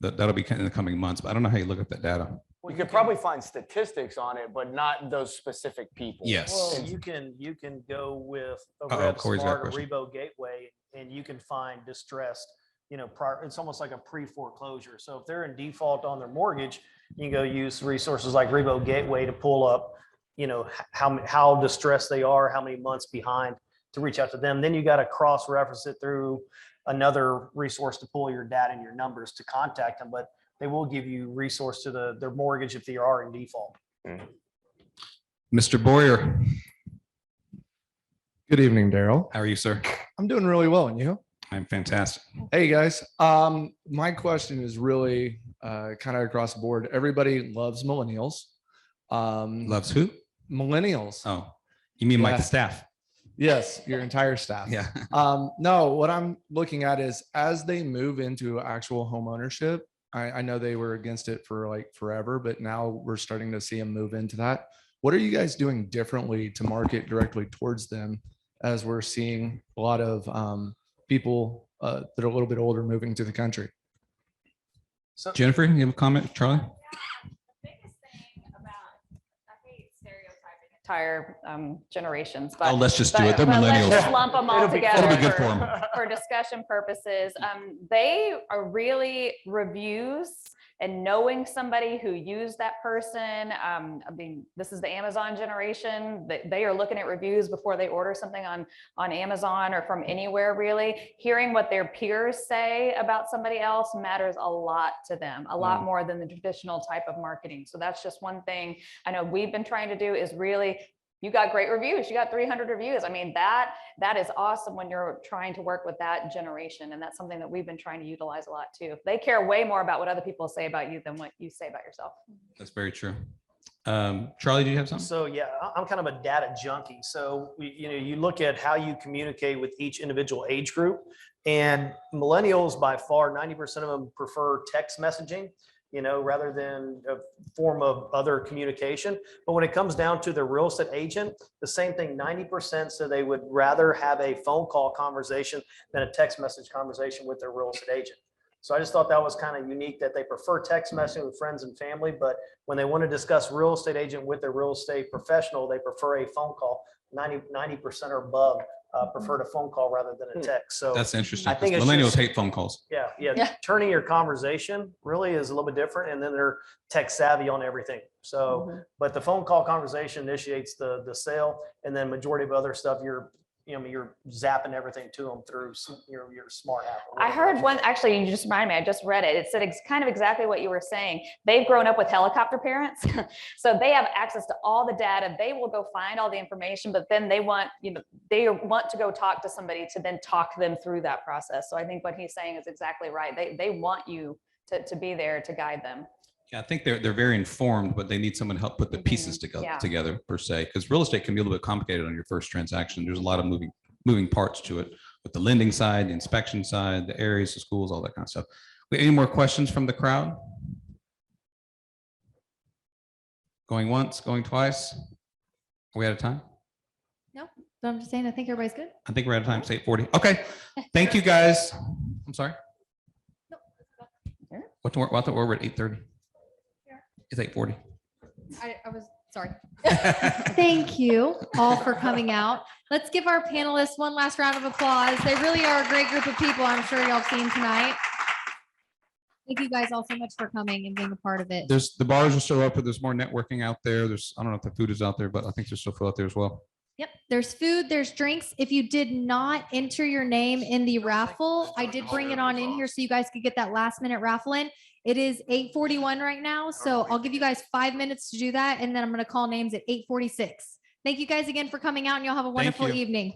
Speaker 2: in the coming months. But I don't know how you look at that data.
Speaker 7: You could probably find statistics on it, but not those specific people.
Speaker 2: Yes.
Speaker 8: Well, you can go with a
Speaker 2: Uh-oh, Corey's got a
Speaker 8: RevSmart or
Speaker 2: question.
Speaker 8: Revo Gateway, and you can find distressed, it's almost like a pre-foreclosure. So if they're in default on their mortgage, you can go use resources like Revo Gateway to pull up, how distressed they are, how many months behind, to reach out to them. Then you got to cross-reference it through another resource to pull your data and your numbers to contact them, but they will give you resource to their mortgage if they are in default.
Speaker 2: Mr. Boyer,
Speaker 12: Good evening, Daryl.
Speaker 2: how are you, sir?
Speaker 12: I'm doing really well, and you?
Speaker 2: I'm fantastic.
Speaker 12: Hey, guys. My question is really kind of across the board. Everybody loves millennials.
Speaker 2: Loves who?
Speaker 12: Millennials.
Speaker 2: Oh, you mean like
Speaker 12: Yeah.
Speaker 2: the staff?
Speaker 12: Yes, your entire staff.
Speaker 2: Yeah.
Speaker 12: No, what I'm looking at is as they move into actual home ownership, I know they were against it for like forever, but now we're starting to see them move into that. What are you guys doing differently to market directly towards them, as we're seeing a lot of people that are a little bit older moving to the country?
Speaker 8: So
Speaker 2: Jennifer, you have a comment, Charlie?
Speaker 3: Biggest thing about, I hate stereotyping entire generations,
Speaker 2: Oh,
Speaker 3: but.
Speaker 2: let's just do it. They're
Speaker 3: but let's just
Speaker 2: millennials.
Speaker 3: lump them all
Speaker 7: It'll be-
Speaker 3: together.
Speaker 2: It'll be good
Speaker 3: for-
Speaker 2: for them.
Speaker 3: For discussion purposes, they are really reviews and knowing somebody who used that person. I mean, this is the Amazon generation. They are looking at reviews before they order something on Amazon or from anywhere really. Hearing what their peers say about somebody else matters a lot to them, a lot more than the traditional type of marketing. So that's just one thing I know we've been trying to do, is really, you got great reviews, you got 300 reviews. I mean, that is awesome when you're trying to work with that generation. And that's something that we've been trying to utilize a lot too. They care way more about what other people say about you than what you say about yourself.
Speaker 2: That's very true. Charlie, do you have something?
Speaker 8: So yeah, I'm kind of a data junkie. So you look at how you communicate with each individual age group, and millennials by far, 90% of them prefer text messaging, rather than a form of other communication. But when it comes down to the real estate agent, the same thing, 90% so they would rather have a phone call conversation than a text message conversation with their real estate agent. So I just thought that was kind of unique that they prefer text messaging with friends and family, but when they want to discuss real estate agent with their real estate professional, they prefer a phone call. 90% or above preferred a phone call rather than a text. So
Speaker 2: That's interesting.
Speaker 8: I think
Speaker 2: 'cause
Speaker 8: it's
Speaker 2: millennials
Speaker 8: just-
Speaker 2: hate phone calls.
Speaker 8: yeah. Turning your conversation really is a little bit different, and then they're tech savvy on everything. So, but the phone call conversation initiates the sale, and then majority of other stuff, you're zapping everything to them through your smart app.
Speaker 3: I heard one, actually, you just reminded me, I just read it. It said it's kind of exactly what you were saying. They've grown up with helicopter parents. So they have access to all the data. They will go find all the information, but then they want to go talk to somebody to then talk them through that process. So I think what he's saying is exactly right. They want you to be there to guide them.
Speaker 2: Yeah, I think they're very informed, but they need someone to help put the pieces
Speaker 3: Yeah.
Speaker 2: together per se, because real estate can be a little bit complicated on your first transaction. There's a lot of moving parts to it, with the lending side, the inspection side, the areas, the schools, all that kind of stuff. Any more questions from the crowd? Going once, going twice? Are we out of time?
Speaker 1: No, so I'm just saying, I think everybody's good.
Speaker 2: I think we're out of time. It's 8:40. Okay, thank you, guys. I'm sorry. What thought we're at 8:30? It's 8:40.
Speaker 1: I was sorry. Thank you all for coming out. Let's give our panelists one last round of applause. They really are a great group of people. I'm sure y'all have seen tonight. Thank you guys all so much for coming and being a part of it.
Speaker 2: The bars are still open. There's more networking out there. I don't know if the food is out there, but I think there's still food out there as well.
Speaker 1: Yep, there's food, there's drinks. If you did not enter your name in the raffle, I did bring it on in here so you guys could get that last minute raffle in. It is 8:41 right now, so I'll give you guys 5 minutes to do that, and then I'm going to call names at 8:46. Thank you guys again for coming out, and y'all have a wonderful
Speaker 2: you.
Speaker 1: evening.